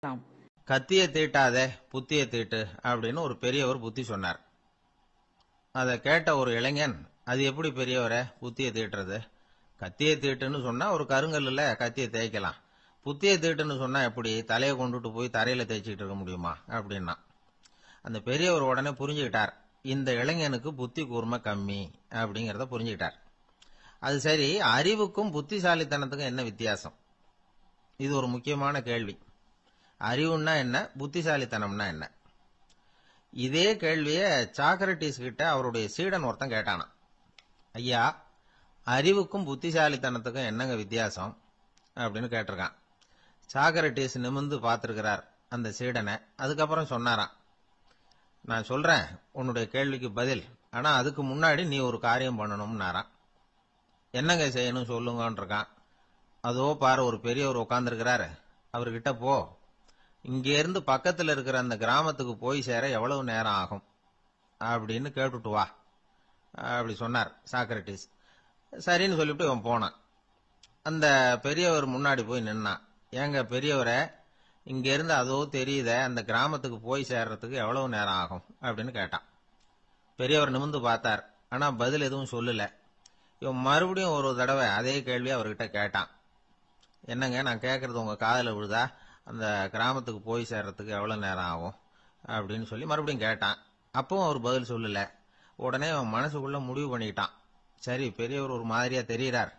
ஆம். கத்திய தீட்டாதே புத்திய தீட்டு அப்படின்னு ஒரு பெரியவர் புத்தி சொன்னார். அதை கேட்ட ஒரு இளைஞன், அது எப்படி பெரியவரை புத்திய தீட்டுறது? கத்திய தீட்டுன்னு சொன்னா ஒரு கருங்கல்லுல கத்திய தேய்க்கலாம், புத்திய தீட்டுன்னு சொன்னா எப்படி தலையை கொண்டுட்டு போய் தரையில தேய்ச்சிட்டு இருக்க முடியுமா அப்படின்னா. அந்த பெரியவர் உடனே புரிஞ்சுக்கிட்டார், இந்த இளைஞனுக்கு புத்தி கூர்மை கம்மி அப்படிங்கறத புரிஞ்சுக்கிட்டார். அது சரி, அறிவுக்கும் புத்திசாலித்தனத்துக்கும் என்ன வித்தியாசம்? இது ஒரு முக்கியமான கேள்வி. அறிவுன்னா என்ன, புத்திசாலித்தனம்னா என்ன? இதே கேள்விய சாக்ரட்டிஸ் கிட்ட அவருடைய சீடன் ஒருத்தன் கேட்டானாம். ஐயா, அறிவுக்கும் புத்திசாலித்தனத்துக்கும் என்னங்க வித்தியாசம் அப்படின்னு கேட்டிருக்கான். சாக்ரட்டிஸ் நிமிர்ந்து பார்த்திருக்கிறார் அந்த சீடனை. அதுக்கப்புறம் சொன்னாராம், நான் சொல்றேன் உன்னுடைய கேள்விக்கு பதில், ஆனா அதுக்கு முன்னாடி நீ ஒரு காரியம் பண்ணணும்னாராம். என்னங்க செய்யணும் சொல்லுங்கன்னு இருக்கான். அதோ பாரு, ஒரு பெரியவர் உட்கார்ந்துருக்கிறாரு, அவர்கிட்ட போ, இங்க இருந்து பக்கத்துல இருக்கிற அந்த கிராமத்துக்கு போய் சேர எவ்வளவு நேரம் ஆகும் அப்படின்னு கேட்டுட்டு வா அப்படி சொன்னார் சாக்ரட்டிஸ். சரின்னு சொல்லிவிட்டு இவன் போனான். அந்த பெரியவர் முன்னாடி போய் நின்னான். ஏங்க பெரியவரை, இங்க இருந்து அதோ தெரியுத அந்த கிராமத்துக்கு போய் சேர்றதுக்கு எவ்வளவு நேரம் ஆகும் அப்படின்னு கேட்டான். பெரியவர் நிமிர்ந்து பார்த்தார், ஆனா பதில் எதுவும் சொல்லல. இவன் மறுபடியும் ஒரு தடவை அதே கேள்வி அவர்கிட்ட கேட்டான். என்னங்க, நான் கேட்கறது உங்க காதுல விழுதா? அந்த கிராமத்துக்கு போய் சேர்றதுக்கு எவ்வளவு நேரம் ஆகும் அப்படின்னு சொல்லி மறுபடியும் கேட்டான். அப்பவும் அவர் பதில் சொல்லல. உடனே அவன் மனசுக்குள்ள முடிவு பண்ணிட்டான், சரி பெரியவர் ஒரு மாதிரியா தெரிகிறார்,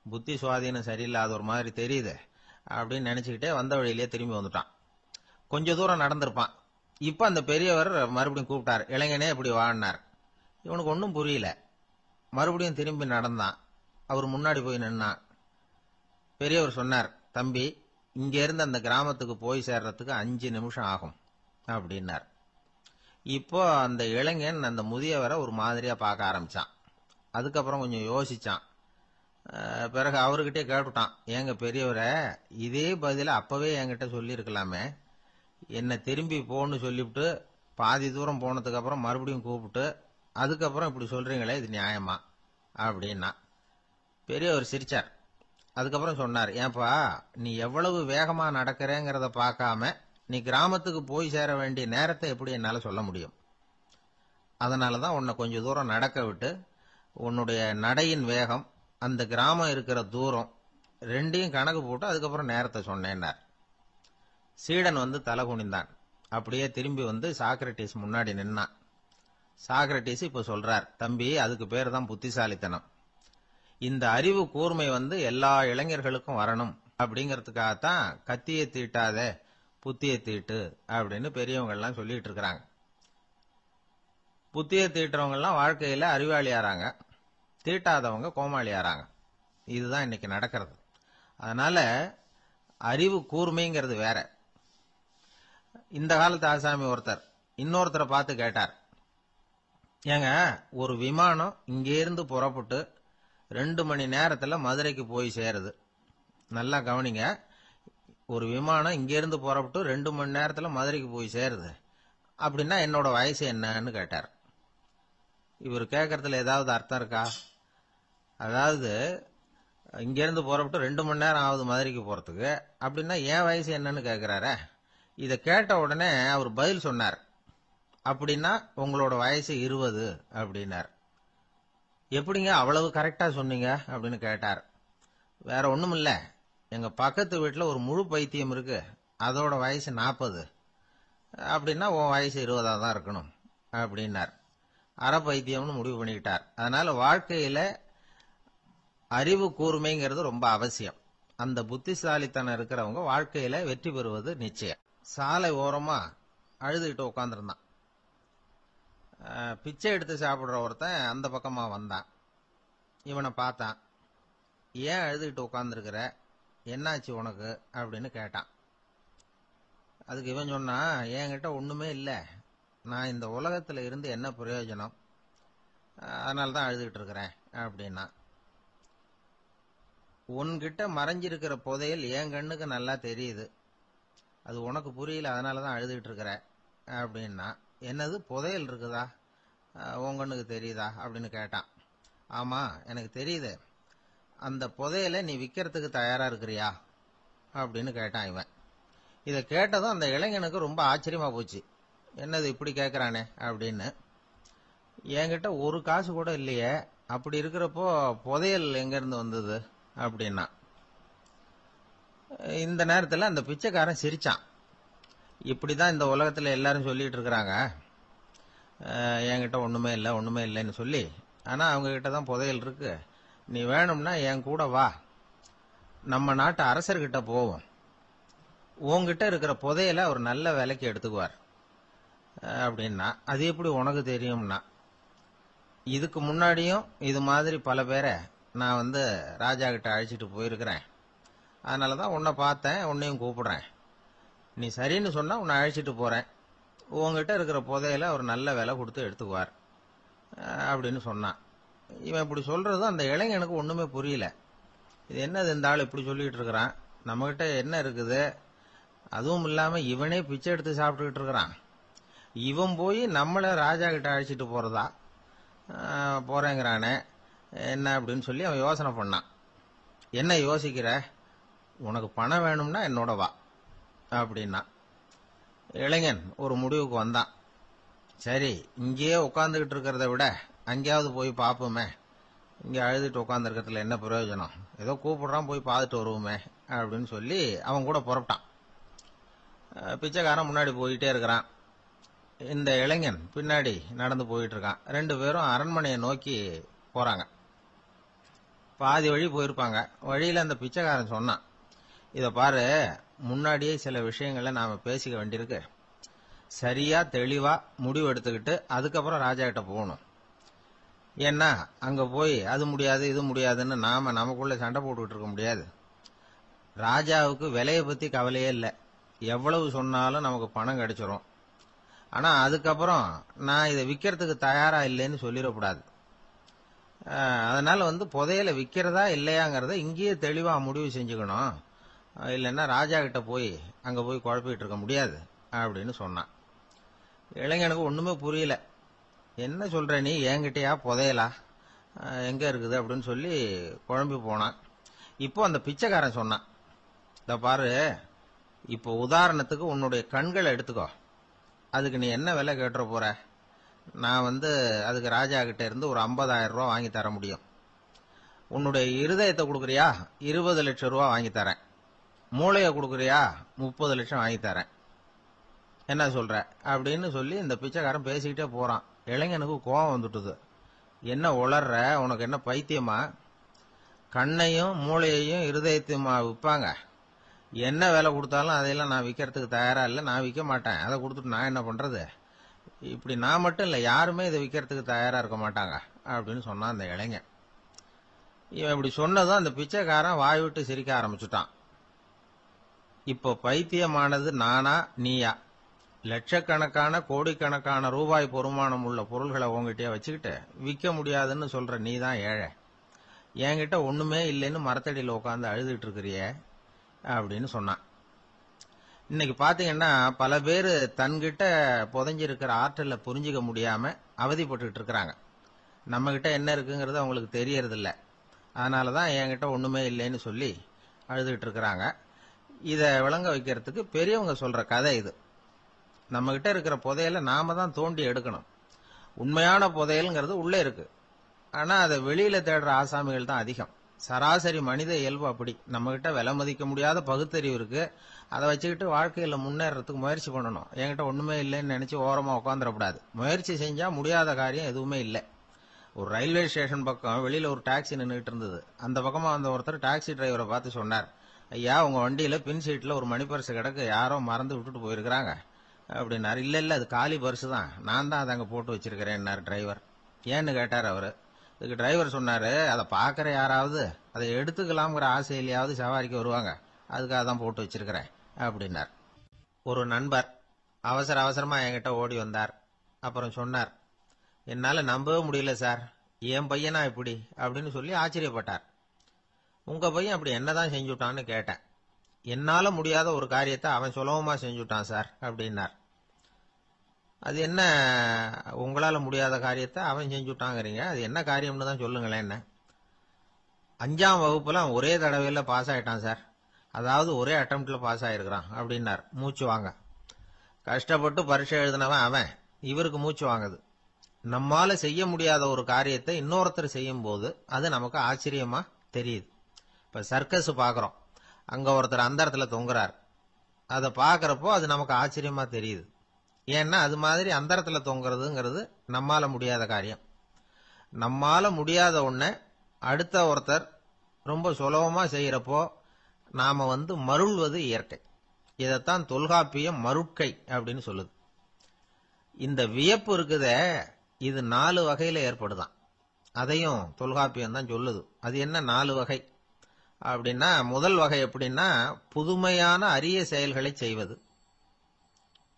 புத்தி சுவாதீனம் சரியில்லாத ஒரு மாதிரி தெரியுது அப்படின்னு நினைச்சுக்கிட்டே வந்த வழியிலேயே திரும்பி வந்துட்டான். கொஞ்ச தூரம் நடந்திருப்பான். இப்ப அந்த பெரியவர் மறுபடியும் கூப்பிட்டார், இளைஞனே இப்படி வாழ்னார். இவனுக்கு ஒன்னும் புரியல. மறுபடியும் திரும்பி நடந்தான். அவர் முன்னாடி போய் நின்னான். பெரியவர் சொன்னார், தம்பி, இங்க இருந்து அந்த கிராமத்துக்கு போய் சேர்றதுக்கு 5 நிமிஷம் ஆகும் அப்படின்னார். இப்போ அந்த இளைஞன் அந்த முதியவரை ஒரு மாதிரியா பார்க்க ஆரம்பிச்சான். அதுக்கப்புறம் கொஞ்சம் யோசிச்சான். பிறகு அவர்கிட்டே கேட்டுட்டான், ஏங்க பெரியவரை, இதே பதில அப்பவே என்கிட்ட சொல்லி இருக்கலாமே, என்ன திரும்பி போன்னு சொல்லிவிட்டு பாதி தூரம் போனதுக்கு அப்புறம் மறுபடியும் கூப்பிட்டு அதுக்கப்புறம் இப்படி சொல்றீங்களே, இது நியாயமா அப்படின்னா. பெரியவர் சிரிச்சார். அதுக்கப்புறம் சொன்னார், ஏன்பா, நீ எவ்வளவு வேகமா நடக்கிறேங்கிறத பார்க்காம நீ கிராமத்துக்கு போய் சேர வேண்டிய நேரத்தை எப்படி என்னால சொல்ல முடியும்? அதனாலதான் உன்னை கொஞ்ச தூரம் நடக்க விட்டு உன்னுடைய நடையின் வேகம், அந்த கிராமம் இருக்கிற தூரம் ரெண்டையும் கணக்கு போட்டு அதுக்கப்புறம் நேரத்தை சொன்னேன்னார். சீடன் வந்து தலை குனிந்தான். அப்படியே திரும்பி வந்து சாக்ரட்டிஸ் முன்னாடி நின்னான். சாக்ரட்டிஸ் இப்ப சொல்றார், தம்பி, அதுக்கு பேர் தான் புத்திசாலித்தனம். இந்த அறிவு கூர்மை வந்து எல்லா இளைஞர்களுக்கும் வரணும் அப்படிங்கறதுக்காகத்தான் கத்தியை தீட்டாதே புத்தியை தீட்டு அப்படின்னு பெரியவங்க எல்லாம் சொல்லிட்டு இருக்கிறாங்க. புத்தியை தீட்டுறவங்க எல்லாம் வாழ்க்கையில அறிவாளியாராங்க, தீட்டாதவங்க கோமாளியாராங்க. இதுதான் இன்னைக்கு நடக்கிறது. அதனால அறிவு கூர்மைங்கிறது வேற. இந்த காலத்து ஆசாமி ஒருத்தர் இன்னொருத்தரை பார்த்து கேட்டார், ஏங்க, ஒரு விமானம் இங்கே இருந்து புறப்பட்டு 2 மணி நேரத்துல மதுரைக்கு போய் சேருது. நல்லா கவனிங்க, ஒரு விமானம் இங்க இருந்து புறப்பட்டு 2 மணி நேரத்துல மதுரைக்கு போய் சேருது அப்படின்னா என்னோட வயசு என்னன்னு கேட்டார். இவர் கேட்கறதுல ஏதாவது அர்த்தம் இருக்கா? அதாவது இங்க இருந்து புறப்பட்டு 2 மணி நேரம் ஆகுது மதுரைக்கு போறதுக்கு, அப்படின்னா என் வயசு என்னன்னு கேட்கிறார. இத கேட்ட உடனே அவர் பதில் சொன்னார், அப்படின்னா உங்களோட வயசு 20 அப்படின்னார். எப்படிங்க அவ்வளவு கரெக்டா சொன்னீங்க அப்படின்னு கேட்டார். வேற ஒண்ணும் இல்ல, எங்க பக்கத்து வீட்டுல ஒரு முழு பைத்தியம் இருக்கு, அதோட வயசு 40, அப்படின்னா உன் வயசு 20 தான் இருக்கணும் அப்படின்னார். அரை பைத்தியம்னு முடிவு பண்ணிக்கிட்டார். அதனால வாழ்க்கையில அறிவு கூர்மைங்கிறது ரொம்ப அவசியம். அந்த புத்திசாலித்தனம் இருக்கிறவங்க வாழ்க்கையில வெற்றி பெறுவது நிச்சயம். சாலை ஓரமா அழுதுகிட்டு உட்காந்துருந்தான். பிச்சை எடுத்து சாப்பிடுற ஒருத்தன் அந்த பக்கமா வந்தான். இவனை பார்த்தான். ஏன் அழுதுகிட்டு உட்காந்துருக்கிற, என்னாச்சு உனக்கு அப்படின்னு கேட்டான். அதுக்கு இவன் சொன்னா, என்கிட்ட ஒண்ணுமே இல்ல, நான் இந்த உலகத்துல இருந்து என்ன பிரயோஜனம், அதனாலதான் அழுதுகிட்டு இருக்கிறேன் அப்படின்னா. உன்கிட்ட மறைஞ்சிருக்கிற புதையல் என் கண்ணுக்கு நல்லா தெரியுது, அது உனக்கு புரியல, அதனாலதான் அழுதுகிட்டு இருக்கிற அப்படின்னா. என்னது, புதையல் இருக்குதா, உன் கண்ணுக்கு தெரியுதா அப்படின்னு கேட்டான். ஆமா, எனக்கு தெரியுது, அந்த புதையலை நீ விக்கிறதுக்கு தயாரா இருக்கிறியா அப்படின்னு கேட்டான் இவன். இதை கேட்டதும் அந்த இளைஞனுக்கு ரொம்ப ஆச்சரியமா போச்சு. என்னது இப்படி கேட்கறானே அப்படின்னு. என்கிட்ட ஒரு காசு கூட இல்லையே, அப்படி இருக்கிறப்போ புதையல் எங்க இருந்து வந்தது அப்படின்னா. இந்த நேரத்தில் அந்த பிச்சைக்காரன் சிரிச்சான். இப்படிதான் இந்த உலகத்துல எல்லாரும் சொல்லிட்டு இருக்கிறாங்க, என்கிட்ட ஒண்ணுமே இல்லை ஒண்ணுமே இல்லைன்னு சொல்லி. ஆனா அவங்க கிட்ட தான் புதையல் இருக்கு. நீ வேணும்னா என் கூட வா, நம்ம நாட்டு அரசர்கிட்ட போவோம். உன்கிட்ட இருக்கிற புதையலை அவர் நல்ல விலைக்கு எடுத்துக்குவார் அப்படின்னா. அது எப்படி உனக்கு தெரியும்னா, இதுக்கு முன்னாடியும் இது மாதிரி பல பேரை நான் ராஜா கிட்ட அழைச்சிட்டு போயிருக்கிறேன். அதனாலதான் உன்னை பார்த்தேன், உன்னையும் கூப்பிடுறேன். நீ சரின்னு சொன்னா உன்னை அழைச்சிட்டு போறேன். உங்ககிட்ட இருக்கிற புதையலை அவர் நல்ல விலை கொடுத்து எடுத்துக்குவார் அப்படின்னு சொன்னான். இவன் இப்படி சொல்றதும் அந்த இளைஞனுக்கு ஒண்ணுமே புரியல. இது என்னது இந்த ஆள் இப்படி சொல்லிட்டு இருக்கிறான், நம்ம கிட்ட என்ன இருக்குது, அதுவும் இல்லாம இவனே பிச்சை எடுத்து சாப்பிட்டுக்கிட்டு இருக்கிறான், இவன் போய் நம்மள ராஜா கிட்ட அழைச்சிட்டு போறதா போறேங்கிறானே என்ன அப்படின்னு சொல்லி அவன் யோசனை பண்ணான். என்ன யோசிக்கிற, உனக்கு பணம் வேணும்னா என்னோட வா அப்படின்னா. இளைஞன் ஒரு முடிவுக்கு வந்தான். சரி, இங்கேயே உட்காந்துக்கிட்டு இருக்கிறத விட அங்கேயாவது போய் பார்ப்போமே, இங்கே அழுதுட்டு உட்காந்துருக்கிறதுல என்ன பிரயோஜனம், ஏதோ கூப்பிடுறான் போய் பார்த்துட்டு வருவோமே அப்படின்னு சொல்லி அவன் கூட புறப்பட்டான். பிச்சைக்காரன் முன்னாடி போயிட்டே இருக்கிறான், இந்த இளைஞன் பின்னாடி நடந்து போயிட்டு இருக்கான். ரெண்டு பேரும் அரண்மனையை நோக்கி போறாங்க. பாதி வழி போயிருப்பாங்க. வழியில அந்த பிச்சைக்காரன் சொன்னான், இத பாரு, முன்னாடியே சில விஷயங்களை நாம பேசிக்க வேண்டியிருக்கு. சரியா தெளிவா முடிவு எடுத்துக்கிட்டு அதுக்கப்புறம் ராஜா கிட்ட போகணும். ஏன்னா அங்க போய் அது முடியாது இது முடியாதுன்னு நாம நமக்குள்ள சண்டை போட்டுக்கிட்டு இருக்க முடியாது. ராஜாவுக்கு விலையை பத்தி கவலையே இல்லை, எவ்வளவு சொன்னாலும் நமக்கு பணம் கிடைச்சிரும். ஆனா அதுக்கப்புறம் நான் இதை விற்கிறதுக்கு தயாரா இல்லைன்னு சொல்லிடக்கூடாது. அதனால புதையலை விற்கிறதா இல்லையாங்கிறத இங்கேயே தெளிவா முடிவு செஞ்சுக்கணும். இல்லைன்னா ராஜா கிட்ட போய் அங்க போய் குழப்பிட்டு இருக்க முடியாது அப்படின்னு சொன்னான். இளைஞனுக்கு ஒண்ணுமே புரியல. என்ன சொல்ற நீ, என்கிட்டயா புதையலா, எங்க இருக்குது அப்படின்னு சொல்லி குழம்பி போனான். இப்போ அந்த பிச்சைக்காரன் சொன்னான், இத பாரு, இப்போ உதாரணத்துக்கு உன்னுடைய கண்களை எடுத்துக்கோ, அதுக்கு நீ என்ன விலை கேட்டுற போற. நான் அதுக்கு ராஜா கிட்ட இருந்து ஒரு 50,000 ரூபா வாங்கி தர முடியும். உன்னுடைய இருதயத்தை கொடுக்குறியா, 20 லட்சம் ரூபா வாங்கி தரேன். மூளையை கொடுக்குறியா, 30 லட்சம் வாங்கி தரேன். என்ன சொல்ற அப்படின்னு சொல்லி இந்த பிச்சைக்காரன் பேசிக்கிட்டே போறான். இளைஞனுக்கு கோபம் வந்துட்டுது. என்ன உளர்ற, உனக்கு என்ன பைத்தியமா, கண்ணையும் மூளையையும் இருதயத்தையுமா விற்பாங்க, என்ன விலை கொடுத்தாலும் அதையெல்லாம் நான் விற்கிறதுக்கு தயாரா இல்லை, நான் விற்க மாட்டேன், அதை கொடுத்துட்டு நான் என்ன பண்றது, இப்படி நான் மட்டும் இல்லை யாருமே இதை விற்கிறதுக்கு தயாரா இருக்க மாட்டாங்க அப்படின்னு சொன்னான் அந்த இளைஞன். இவன் இப்படி சொன்னதும் அந்த பிச்சைக்காரன் வாய் விட்டு சிரிக்க ஆரம்பிச்சுட்டான். இப்போ பைத்தியமானது நானா நீயா, லட்சக்கணக்கான கோடிக்கணக்கான ரூபாய் பொறுமானம் உள்ள பொருள்களை உங்ககிட்டயே வச்சுக்கிட்டு விற்க முடியாதுன்னு சொல்ற நீ தான் ஏழை, என்கிட்ட ஒண்ணுமே இல்லைன்னு மரத்தடியில் உட்காந்து அழுதுட்டு இருக்கிறிய அப்படின்னு சொன்னான். இன்னைக்கு பாத்தீங்கன்னா பல பேர் தன்கிட்ட புதைஞ்சிருக்கிற ஆற்றலை புரிஞ்சிக்க முடியாம அவதிப்பட்டு இருக்கிறாங்க. நம்ம கிட்ட என்ன இருக்குங்கிறது அவங்களுக்கு தெரியறது இல்ல, அதனாலதான் என்கிட்ட ஒண்ணுமே இல்லைன்னு சொல்லி அழுதுகிட்டு இருக்கிறாங்க. இத விளங்க வைக்கிறதுக்கு பெரியவங்க சொல்ற கதை இது. நம்ம கிட்ட இருக்கிற புதையலை நாம தான் தோண்டி எடுக்கணும். உண்மையான புதையல்ங்கிறது உள்ளே இருக்கு, ஆனா அதை வெளியில தேடுற ஆசாமிகள் தான் அதிகம். சராசரி மனித இயல்பு அப்படி. நம்ம கிட்ட விலை மதிக்க முடியாத பகுத்தறிவு இருக்கு, அதை வச்சுக்கிட்டு வாழ்க்கையில முன்னேறதுக்கு முயற்சி பண்ணணும். என்கிட்ட ஒண்ணுமே இல்லைன்னு நினைச்சு ஓரமா உட்காந்துடக்கூடாது. முயற்சி செஞ்சா முடியாத காரியம் எதுவுமே இல்லை. ஒரு ரயில்வே ஸ்டேஷன் பக்கம் வெளியில ஒரு டாக்ஸி நின்றுட்டு இருந்தது. அந்த பக்கமா வந்த ஒருத்தர் டாக்ஸி டிரைவரை பார்த்து சொன்னார், ஐயா, உங்க வண்டியில பின் சீட்ல ஒரு மணி பரிசு கிடக்கு, யாரோ மறந்து விட்டுட்டு போயிருக்கிறாங்க அப்படின்னாரு. இல்ல இல்ல, அது காலி பரிசு தான், நான் தான் அதை அங்க போட்டு வச்சிருக்கிறேன் டிரைவர். ஏன்னு கேட்டார் அவரு. இதுக்கு டிரைவர் சொன்னாரு, அதை பாக்குற யாராவது அதை எடுத்துக்கலாம்ங்கிற ஆசையிலேயாவது சவாரிக்கு வருவாங்க, அதுக்காக தான் போட்டு வச்சிருக்கிறேன் அப்படின்னார். ஒரு நண்பர் அவசர அவசரமா என்கிட்ட ஓடி வந்தார். அப்புறம் சொன்னார், என்னால நம்பவே முடியல சார், என் பையனா இப்படி அப்படின்னு சொல்லி ஆச்சரியப்பட்டார். உங்க பையன் அப்படி என்னதான் செஞ்சுட்டான்னு கேட்டேன். என்னால முடியாத ஒரு காரியத்தை அவன் சுலபமா செஞ்சுட்டான் சார் அப்படின்னார். அது என்ன, உங்களால முடியாத காரியத்தை அவன் செஞ்சுட்டாங்கிறீங்க, அது என்ன காரியம்னு தான் சொல்லுங்களேன். என்ன 5ஆம் வகுப்புல அவன் ஒரே தடவையில பாஸ் ஆயிட்டான் சார், அதாவது ஒரே அட்டம்ப்ட்ல பாஸ் ஆயிருக்கிறான் அப்படின்னார். மூச்சு வாங்க. கஷ்டப்பட்டு பரீட்சை எழுதினவன் அவன், இவருக்கு மூச்சு வாங்குது. நம்மால செய்ய முடியாத ஒரு காரியத்தை இன்னொருத்தர் செய்யும் போது அது நமக்கு ஆச்சரியமா தெரியுது. இப்ப சர்க்கஸ் பாக்குறோம், அங்க ஒருத்தர் அந்த இடத்துல தொங்குறார். அதை பாக்குறப்போ அது நமக்கு ஆச்சரியமா தெரியுது. ஏன்னா அது மாதிரி அந்த இடத்துல தொங்குறதுங்கிறது நம்மால முடியாத காரியம். நம்மால முடியாத ஒண்ண அடுத்த ஒருத்தர் ரொம்ப சுலபமா செய்யறப்போ நாம மருள்வது இயற்கை. இதைத்தான் தொல்காப்பியம் மருட்கை அப்படின்னு சொல்லுது. இந்த வியப்பு இருக்குதே, இது 4 வகையில ஏற்படுதான். அதையும் தொல்காப்பியம் தான் சொல்லுது. அது என்ன 4 வகை அப்படின்னா, முதல் வகை எப்படின்னா புதுமையான அரிய செயல்களை செய்வது.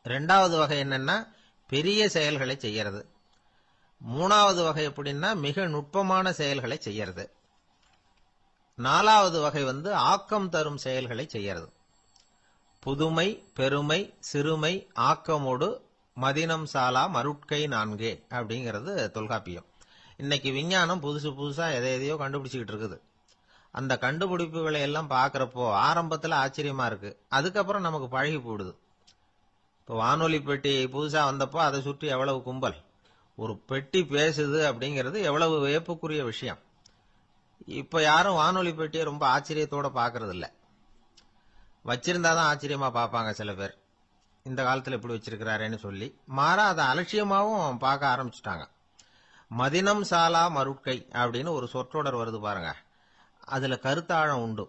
2வது வகை என்னன்னா பெரிய செயல்களை செய்யறது. 3வது வகை எப்படின்னா மிக நுட்பமான செயல்களை செய்யறது. 4வது வகை ஆக்கம் தரும் செயல்களை செய்யறது. புதுமை, பெருமை, சிறுமை, ஆக்கமோடு மதினம் சாலா மருட்கை 4 அப்படிங்கிறது தொல்காப்பியம். இன்னைக்கு விஞ்ஞானம் புதுசு புதுசா எதையோ கண்டுபிடிச்சுக்கிட்டு இருக்குது. அந்த கண்டுபிடிப்புகளை எல்லாம் பாக்குறப்போ ஆரம்பத்துல ஆச்சரியமா இருக்கு, அதுக்கப்புறம் நமக்கு பழகி போடுது. இப்போ வானொலி பெட்டி புதுசா வந்தப்போ அதை சுற்றி எவ்வளவு கும்பல், ஒரு பெட்டி பேசுது அப்படிங்கிறது எவ்வளவு வியப்புக்குரிய விஷயம். இப்ப யாரும் வானொலி பெட்டியை ரொம்ப ஆச்சரியத்தோட பாக்குறது இல்ல. வச்சிருந்தாதான் ஆச்சரியமா பார்ப்பாங்க சில பேர், இந்த காலத்துல இப்படி வச்சிருக்கிறாரேன்னு சொல்லி. மாறா அதை அலட்சியமாவும் பார்க்க ஆரம்பிச்சுட்டாங்க. மதினம் சாலா மருட்கை அப்படின்னு ஒரு சொற்றொடர் வருது பாருங்க, அதுல கருத்தாழம் உண்டு.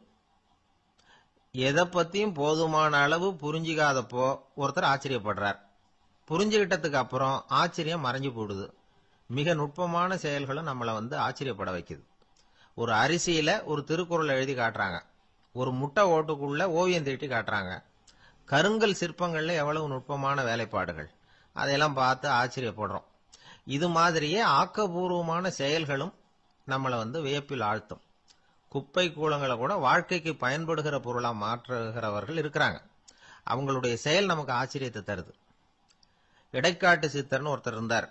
எதை பத்தியும் போதுமான அளவு புரிஞ்சிக்காதப்போ ஒருத்தர் ஆச்சரியப்படுறார். புரிஞ்சுகிட்டதுக்கு அப்புறம் ஆச்சரியம் மறைஞ்சு போடுது. மிக நுட்பமான செயல்களும் நம்மளை ஆச்சரியப்பட வைக்குது. ஒரு அரிசியில ஒரு திருக்குறள் எழுதி காட்டுறாங்க, ஒரு முட்டை ஓட்டுக்குள்ள ஓவியம் தீட்டி காட்டுறாங்க. கருங்கல் சிற்பங்கள்ல எவ்வளவு நுட்பமான வேலைப்பாடுகள், அதையெல்லாம் பார்த்து ஆச்சரியப்படுறோம். இது மாதிரியே ஆக்கப்பூர்வமான செயல்களும் நம்மளை வியப்பில் ஆழ்த்தும். குப்பை கூலங்களை கூட வாழ்க்கைக்கு பயன்படுகிற பொருளா மாற்றுகிறவர்கள் இருக்கிறாங்க. அவங்களுடைய செயல் நமக்கு ஆச்சரியத்தை தருது. இடைக்காட்டு சித்தர்னு ஒருத்தர் இருந்தார்.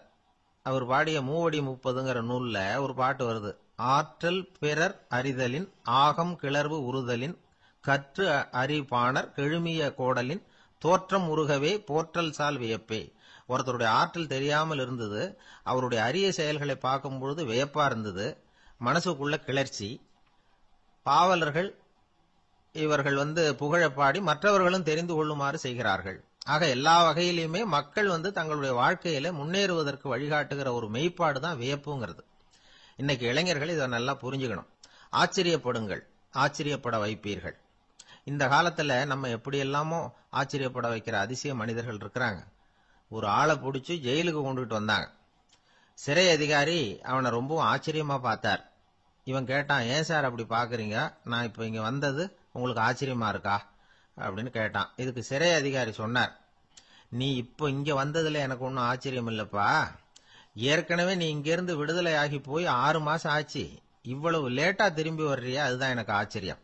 அவர் பாடிய மூவடி 30ங்கிற நூல்ல ஒரு பாட்டு வருது. ஆற்றல் பிறர் அறிதலின் ஆகம் கிளர்வு உறுதலின் கற்று அறிபாணர் கெழுமிய கோடலின் தோற்றம் உருகவே போற்றல் சால் வியப்பே. ஒருத்தருடைய ஆற்றல் தெரியாமல் இருந்தது, அவருடைய அரிய செயல்களை பார்க்கும் பொழுது வியப்பா இருந்தது, மனசுக்குள்ள கிளர்ச்சி. பாவலர்கள் இவர்கள் புகழப்பாடி மற்றவர்களும் தெரிந்து கொள்ளுமாறு செய்கிறார்கள். ஆக எல்லா வகையிலுமே மக்கள் தங்களுடைய வாழ்க்கையில முன்னேறுவதற்கு வழிகாட்டுகிற ஒரு மெய்ப்பாடு தான் வியப்புங்கிறது. இன்னைக்கு இளைஞர்கள் இதை நல்லா புரிஞ்சுக்கணும். ஆச்சரியப்படுங்கள், ஆச்சரியப்பட வைப்பீர்கள். இந்த காலத்துல நம்ம எப்படி எல்லாமோ ஆச்சரியப்பட வைக்கிற அதிசய மனிதர்கள் இருக்கிறாங்க. ஒரு ஆளை பிடிச்சி ஜெயிலுக்கு கொண்டுட்டு வந்தாங்க. சிறை அதிகாரி அவனை ரொம்பவும் ஆச்சரியமா பார்த்தார். இவன் கேட்டான், ஏன் சார் அப்படி பாக்குறீங்க, நான் இப்ப இங்க வந்தது உங்களுக்கு ஆச்சரியமா இருக்கா அப்படின்னு கேட்டான். இதுக்கு சிறை அதிகாரி சொன்னார், நீ இப்ப இங்க வந்ததுல எனக்கு ஒன்னும் ஆச்சரியம் இல்லப்பா, ஏற்கனவே நீ இங்கிருந்து விடுதலை ஆகி போய் 6 மாசம் ஆச்சு, இவ்வளவு லேட்டா திரும்பி வர்றியா, அதுதான் எனக்கு ஆச்சரியம்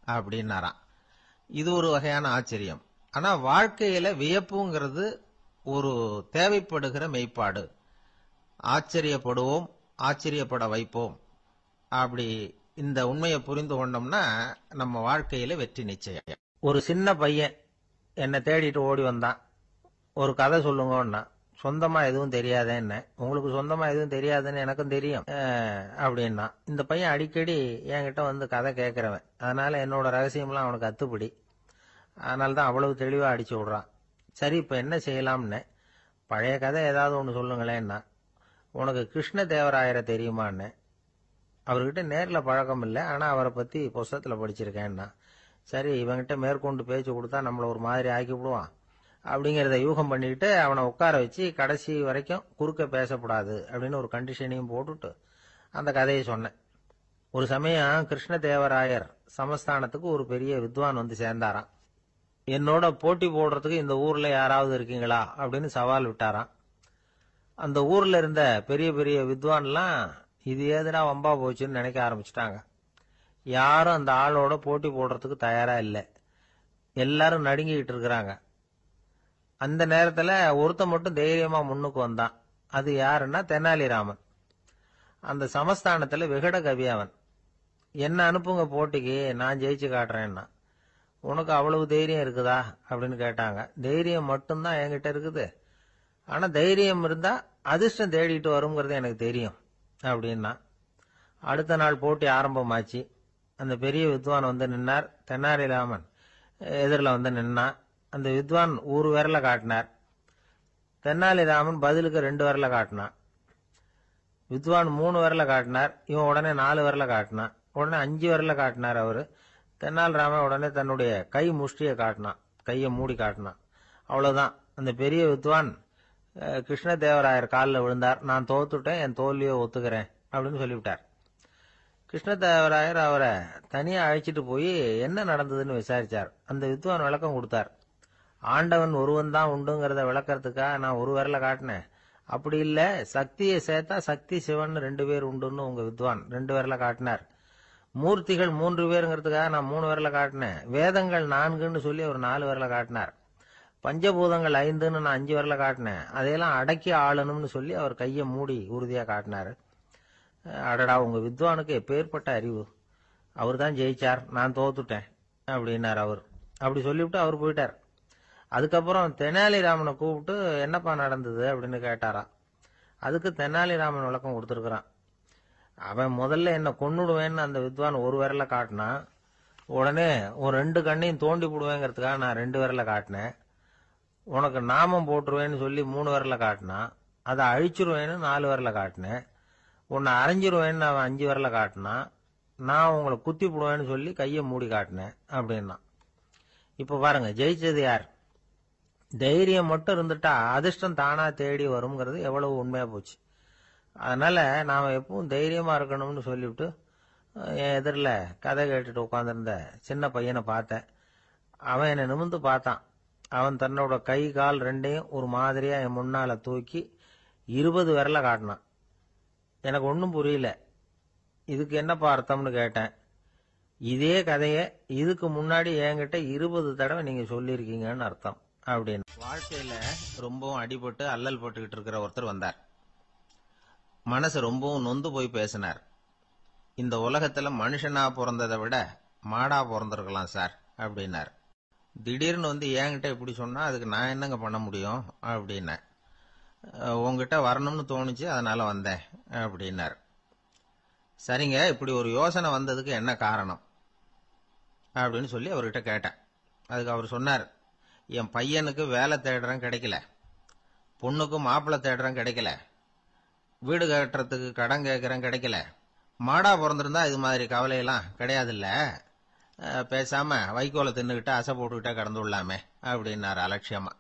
அப்படின்னாராம். இது ஒரு வகையான ஆச்சரியம். ஆனா வாழ்க்கையில வியப்புங்கிறது ஒரு தேவைப்படுகிற மெய்ப்பாடு. ஆச்சரியப்படுவோம், ஆச்சரியப்பட வைப்போம். அப்படி இந்த உண்மையை புரிந்து கொண்டோம்னா நம்ம வாழ்க்கையில வெற்றி நிச்சயம். ஒரு சின்ன பையன் என்னை தேடிட்டு ஓடி வந்தான். ஒரு கதை சொல்லுங்கன்னா, சொந்தமா எதுவும் தெரியாதேன்னு. உங்களுக்கு சொந்தமா எதுவும் தெரியாதுன்னு எனக்கும் தெரியும் அப்படின்னா. இந்த பையன் அடிக்கடி என்கிட்ட கதை கேட்கிறவன், அதனால என்னோட ரகசியம்லாம் அவனுக்கு அத்துப்படி. அதனால்தான் அவ்வளவு தெளிவா அடிச்சு விடுறான். சரி, இப்ப என்ன செய்யலாம்னு. பழைய கதை ஏதாவது ஒன்று சொல்லுங்களேன்னா. உனக்கு கிருஷ்ணதேவராயரை தெரியுமான்னு. அவர்கிட்ட நேர்ல பழக்கம் இல்லை, ஆனா அவரை பத்தி புஸ்தகத்துல படிச்சிருக்கேன்னா. சரி, இவங்கிட்ட மேற்கொண்டு பேச்சு கொடுத்தா நம்மள ஒரு மாதிரி ஆக்கி விடுவான் அப்படிங்கறத யூகம் பண்ணிக்கிட்டு அவனை உட்கார வச்சு கடைசி வரைக்கும் குறுக்க பேசக்கூடாது அப்படின்னு ஒரு கண்டிஷனையும் போட்டுட்டு அந்த கதையை சொன்னேன். ஒரு சமயம் கிருஷ்ணதேவராயர் சமஸ்தானத்துக்கு ஒரு பெரிய வித்வான் சேர்ந்தாராம். என்னோட போட்டி போடுறதுக்கு இந்த ஊர்ல யாராவது இருக்கீங்களா அப்படின்னு சவால் விட்டாராம். அந்த ஊர்ல இருந்த பெரிய பெரிய வித்வான்லாம் இது ஏதுனா வம்பா போச்சுன்னு நினைக்க ஆரம்பிச்சுட்டாங்க. யாரும் அந்த ஆளோட போட்டி போடுறதுக்கு தயாரா இல்லை. எல்லாரும் நடுங்கிட்டு இருக்கிறாங்க. அந்த நேரத்துல ஒருத்த மட்டும் தைரியமா முன்னுக்கு வந்தான். அது யாருன்னா தெனாலிராமன். அந்த சமஸ்தானத்துல விகட கவி அவன். என்ன அனுப்புங்க போட்டிக்கு, நான் ஜெயிச்சு காட்டுறேன்னா. உனக்கு அவ்வளவு தைரியம் இருக்குதா அப்படின்னு கேட்டாங்க. தைரியம் மட்டும்தான் என்கிட்ட இருக்குது, ஆனா தைரியம் இருந்தா அதிர்ஷ்டம் தேடிட்டு வருங்கிறது எனக்கு தெரியும் அப்படின்னா. அடுத்த நாள் போட்டி ஆரம்பமாச்சு. அந்த பெரிய வித்வான் வந்து நின்னார். தென்னாலிராமன் எதிரில் வந்து நின்னான். அந்த வித்வான் ஒரு விரல காட்டினார். தென்னாலிராமன் பதிலுக்கு 2 விரல காட்டினான். வித்வான் 3 விரல காட்டினார். இவன் உடனே 4 விரல காட்டினான். உடனே 5 விரல காட்டினார் அவரு. தென்னாலிராமன் உடனே தன்னுடைய கை முஷ்டியை காட்டினான், கையை மூடி காட்டினான். அவ்வளவுதான். அந்த பெரிய வித்வான் கிருஷ்ணதேவராயர் காலில் விழுந்தார். நான் தோத்துட்டேன், என் தோல்வியை ஒத்துக்கிறேன் அப்படின்னு சொல்லிவிட்டார். கிருஷ்ணதேவராயர் அவரை தனியா அழைச்சிட்டு போய் என்ன நடந்ததுன்னு விசாரிச்சார். அந்த வித்வான் விளக்கம் கொடுத்தார். ஆண்டவன் ஒருவன் தான் உண்டுங்கிறத விளக்கறதுக்காக நான் ஒரு விரல காட்டினேன். அப்படி இல்ல, சக்தியை சேர்த்தா சக்தி சிவன் 2 பேர் உண்டுன்னு உங்க வித்வான் 2 விரல காட்டினார். மூர்த்திகள் 3 பேருங்கிறதுக்காக நான் 3 விரல காட்டினேன். வேதங்கள் 4ன்னு சொல்லி அவர் 4 விரல காட்டினார். பஞ்சபூதங்கள் 5ன்னு நான் 5 விரல காட்டினேன். அதையெல்லாம் அடக்கி ஆளணும்னு சொல்லி அவர் கையை மூடி உறுதியா காட்டினாரு. அடடா, உங்க வித்வானுக்கு எப்பேற்பட்ட அறிவு! அவர் தான் ஜெயிச்சார், நான் தோத்துட்டேன் அப்படின்னார் அவர். அப்படி சொல்லிவிட்டு அவர் போயிட்டார். அதுக்கப்புறம் தெனாலிராமனை கூப்பிட்டு என்னப்பா நடந்தது அப்படின்னு கேட்டாராம். அதுக்கு தெனாலிராமன் விளக்கம் கொடுத்துருக்கிறான். அவன் முதல்ல என்ன கொன்னுடுவேன்னு அந்த வித்வான் ஒரு விரல காட்டினான். உடனே ஒரு 2 கண்ணையும் தோண்டி போடுவேங்கிறதுக்காக நான் 2 விரல காட்டினேன். உனக்கு நாமம் போட்டுருவேன்னு சொல்லி 3 விரல காட்டினான். அதை அழிச்சிருவேன்னு 4 விரல காட்டினேன். உன்னை அரைஞ்சிருவேன்னு அவன் 5 விரல காட்டினான். நான் உங்களை குத்தி போடுவேன்னு சொல்லி கையை மூடி காட்டினேன் அப்படின்னா. இப்ப பாருங்க, ஜெயிச்சது யார்? தைரியம் மட்டும் இருந்துட்டா அதிர்ஷ்டம் தானா தேடி வருங்கிறது எவ்வளவு உண்மையா போச்சு. அதனால நாம எப்பவும் தைரியமா இருக்கணும்னு சொல்லிவிட்டு என் எதிரில் கதை கேட்டுட்டு உட்காந்துருந்த சின்ன பையனை பார்த்தேன். அவன் என்னை நிமிர்ந்து பார்த்தான். அவன் தன்னோட கை கால் 2ஐயும் ஒரு மாதிரியா என் முன்னால தூக்கி 20 விரல காட்டினான். எனக்கு ஒன்றும் புரியல. இதுக்கு என்னப்பா அர்த்தம்னு கேட்டேன். இதே கதையை இதுக்கு முன்னாடி என்கிட்ட 20 தடவை நீங்க சொல்லியிருக்கீங்கன்னு அர்த்தம் அப்படின்னு. வாழ்க்கையில ரொம்பவும் அடிபட்டு அல்லல் போட்டுக்கிட்டு இருக்கிற ஒருத்தர் வந்தார். மனசு ரொம்பவும் நொந்து போய் பேசினார். இந்த உலகத்துல மனுஷனா பிறந்ததை விட மாடா பிறந்திருக்கலாம் சார் அப்படின்னார். திடீர்னு வந்து என்கிட்ட இப்படி சொன்னா அதுக்கு நான் என்னங்க பண்ண முடியும் அப்படின்னேன். உங்ககிட்ட வரணும்னு தோணுச்சு, அதனால வந்தேன் அப்படின்னார். சரிங்க, இப்படி ஒரு யோசனை வந்ததுக்கு என்ன காரணம் அப்படின்னு சொல்லி அவர்கிட்ட கேட்டேன். அதுக்கு அவர் சொன்னார், என் பையனுக்கு வேலை தேடுறேன் கிடைக்கல, பொண்ணுக்கு மாப்பிள்ளை தேடுறேன் கிடைக்கல, வீடு கட்டுறதுக்கு கடன் கேட்கறேன் கிடைக்கல. மாடா பிறந்திருந்தா இது மாதிரி கவலையெல்லாம் கிடையாதுல்ல, பேசாம வைக்கோலை தின்னுகிட்ட அசை போட்டுக்கிட்டே கடந்து விடலாமே அப்படின்னாரு அலட்சியமா.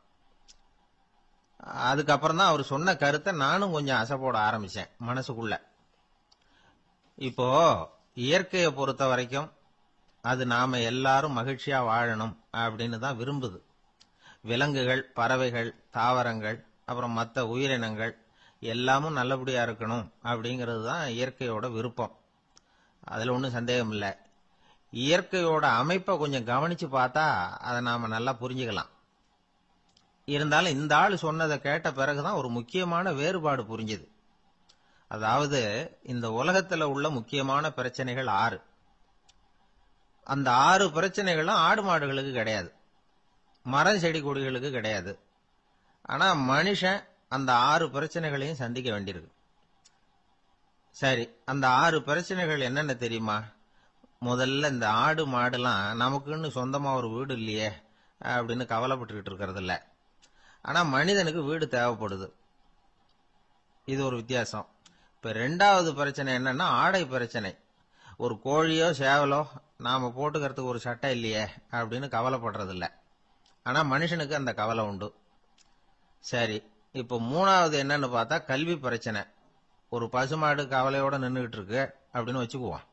அதுக்கப்புறம் தான் அவர் சொன்ன கருத்தை நானும் கொஞ்சம் அசை போட ஆரம்பிச்சேன் மனசுக்குள்ள. இப்போ இயற்கையை பொறுத்த வரைக்கும் அது நாம எல்லாரும் மகிழ்ச்சியா வாழணும் அப்படின்னு தான் விரும்புது. விலங்குகள், பறவைகள், தாவரங்கள், அப்புறம் மற்ற உயிரினங்கள் எல்லாமும் நல்லபடியா இருக்கணும் அப்படிங்கிறது தான் இயற்கையோட விருப்பம். அதுல ஒன்றும் சந்தேகம் இல்லை. இயற்கையோட அமைப்பை கொஞ்சம் கவனிச்சு பார்த்தா அதை நாம நல்லா புரிஞ்சுக்கலாம். இருந்தாலும் இந்த ஆள் சொன்னதை கேட்ட பிறகுதான் ஒரு முக்கியமான வேறுபாடு புரிஞ்சுது. அதாவது, இந்த உலகத்துல உள்ள முக்கியமான பிரச்சனைகள் 6. அந்த 6 பிரச்சனைகளும் ஆடு மாடுகளுக்கு கிடையாது, மரம் செடி கொடிகளுக்கு கிடையாது. ஆனா மனுஷன் அந்த 6 பிரச்சனைகளையும் சந்திக்க வேண்டியிருக்கு. சரி, அந்த 6 பிரச்சனைகள் என்னென்ன தெரியுமா? முதல்ல, இந்த ஆடு மாடுலாம் நமக்குன்னு சொந்தமா ஒரு வீடு இல்லையே அப்படின்னு கவலைப்பட்டுக்கிட்டு இருக்கிறது இல்ல. ஆனா மனிதனுக்கு வீடு தேவைப்படுது. இது ஒரு வித்தியாசம். இப்ப 2வது பிரச்சனை என்னன்னா ஆடை பிரச்சனை. ஒரு கோழியோ சேவலோ நாம போட்டுக்கிறதுக்கு ஒரு சட்டை இல்லையே அப்படின்னு கவலைப்படுறது இல்ல. ஆனா மனுஷனுக்கு அந்த கவலை உண்டு. சரி, இப்ப 3வது என்னன்னு பார்த்தா கல்வி பிரச்சனை. ஒரு பசுமாடு கவலையோட நின்றுகிட்டு இருக்கு அப்படின்னு வச்சுக்குவோம்.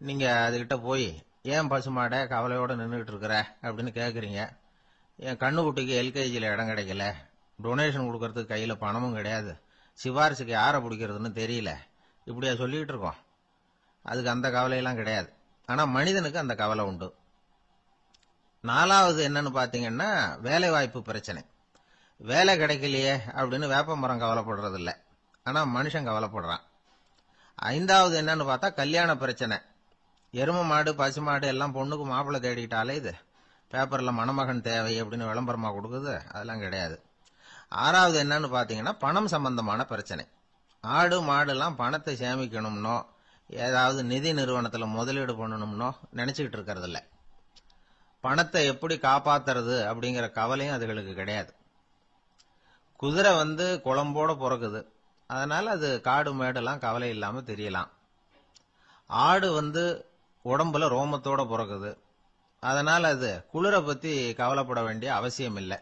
நீங்க அதுகிட்ட போய், ஏன் பசுமாட கவலையோட நின்றுகிட்டு இருக்கிற அப்படின்னு கேக்குறீங்க. என் கண்ணுக்குட்டிக்கு எல்கேஜியில் இடம் கிடைக்கல, டொனேஷன் கொடுக்கறதுக்கு கையில பணமும் கிடையாது, சிபாரிசுக்கு யாரை பிடிக்கிறதுன்னு தெரியல, இப்படியா சொல்லிட்டு இருக்கோம். அதுக்கு அந்த கவலையெல்லாம் கிடையாது. ஆனா மனிதனுக்கு அந்த கவலை உண்டு. 4வது என்னன்னு பாத்தீங்கன்னா வேலை வாய்ப்பு பிரச்சனை. வேலை கிடைக்கலையே அப்படின்னு வேப்ப மரம் கவலைப்படுறது இல்ல, ஆனா மனுஷன் கவலைப்படுறான். 5வது என்னன்னு பார்த்தா கல்யாண பிரச்சனை. எரும மாடு, பசு மாடு எல்லாம் பொண்ணுக்கு மாப்பிள்ளை தேடிக்கிட்டாலே இது பேப்பர்ல மணமகன் தேவை அப்படின்னு விளம்பரமா கொடுக்குது, அதெல்லாம் கிடையாது. ஆறாவது என்னன்னு பாத்தீங்கன்னா பணம் சம்பந்தமான பிரச்சனை. ஆடு மாடுலாம் பணத்தை சேமிக்கணும்னோ ஏதாவது நிதி நிறுவனத்துல முதலீடு பண்ணணும்னோ நினைச்சுக்கிட்டு இருக்கிறது இல்ல. பணத்தை எப்படி காப்பாத்துறது அப்படிங்கிற கவலையும் அதுகளுக்கு கிடையாது. குதிரை குளம்போட பிறக்குது, அதனால அது காடு மேடெல்லாம் கவலை இல்லாம தெரியலாம். ஆடு உடம்புல ரோமத்தோட பிறக்குது, அதனால அது குளிரை பத்தி கவலைப்பட வேண்டிய அவசியம் இல்லை.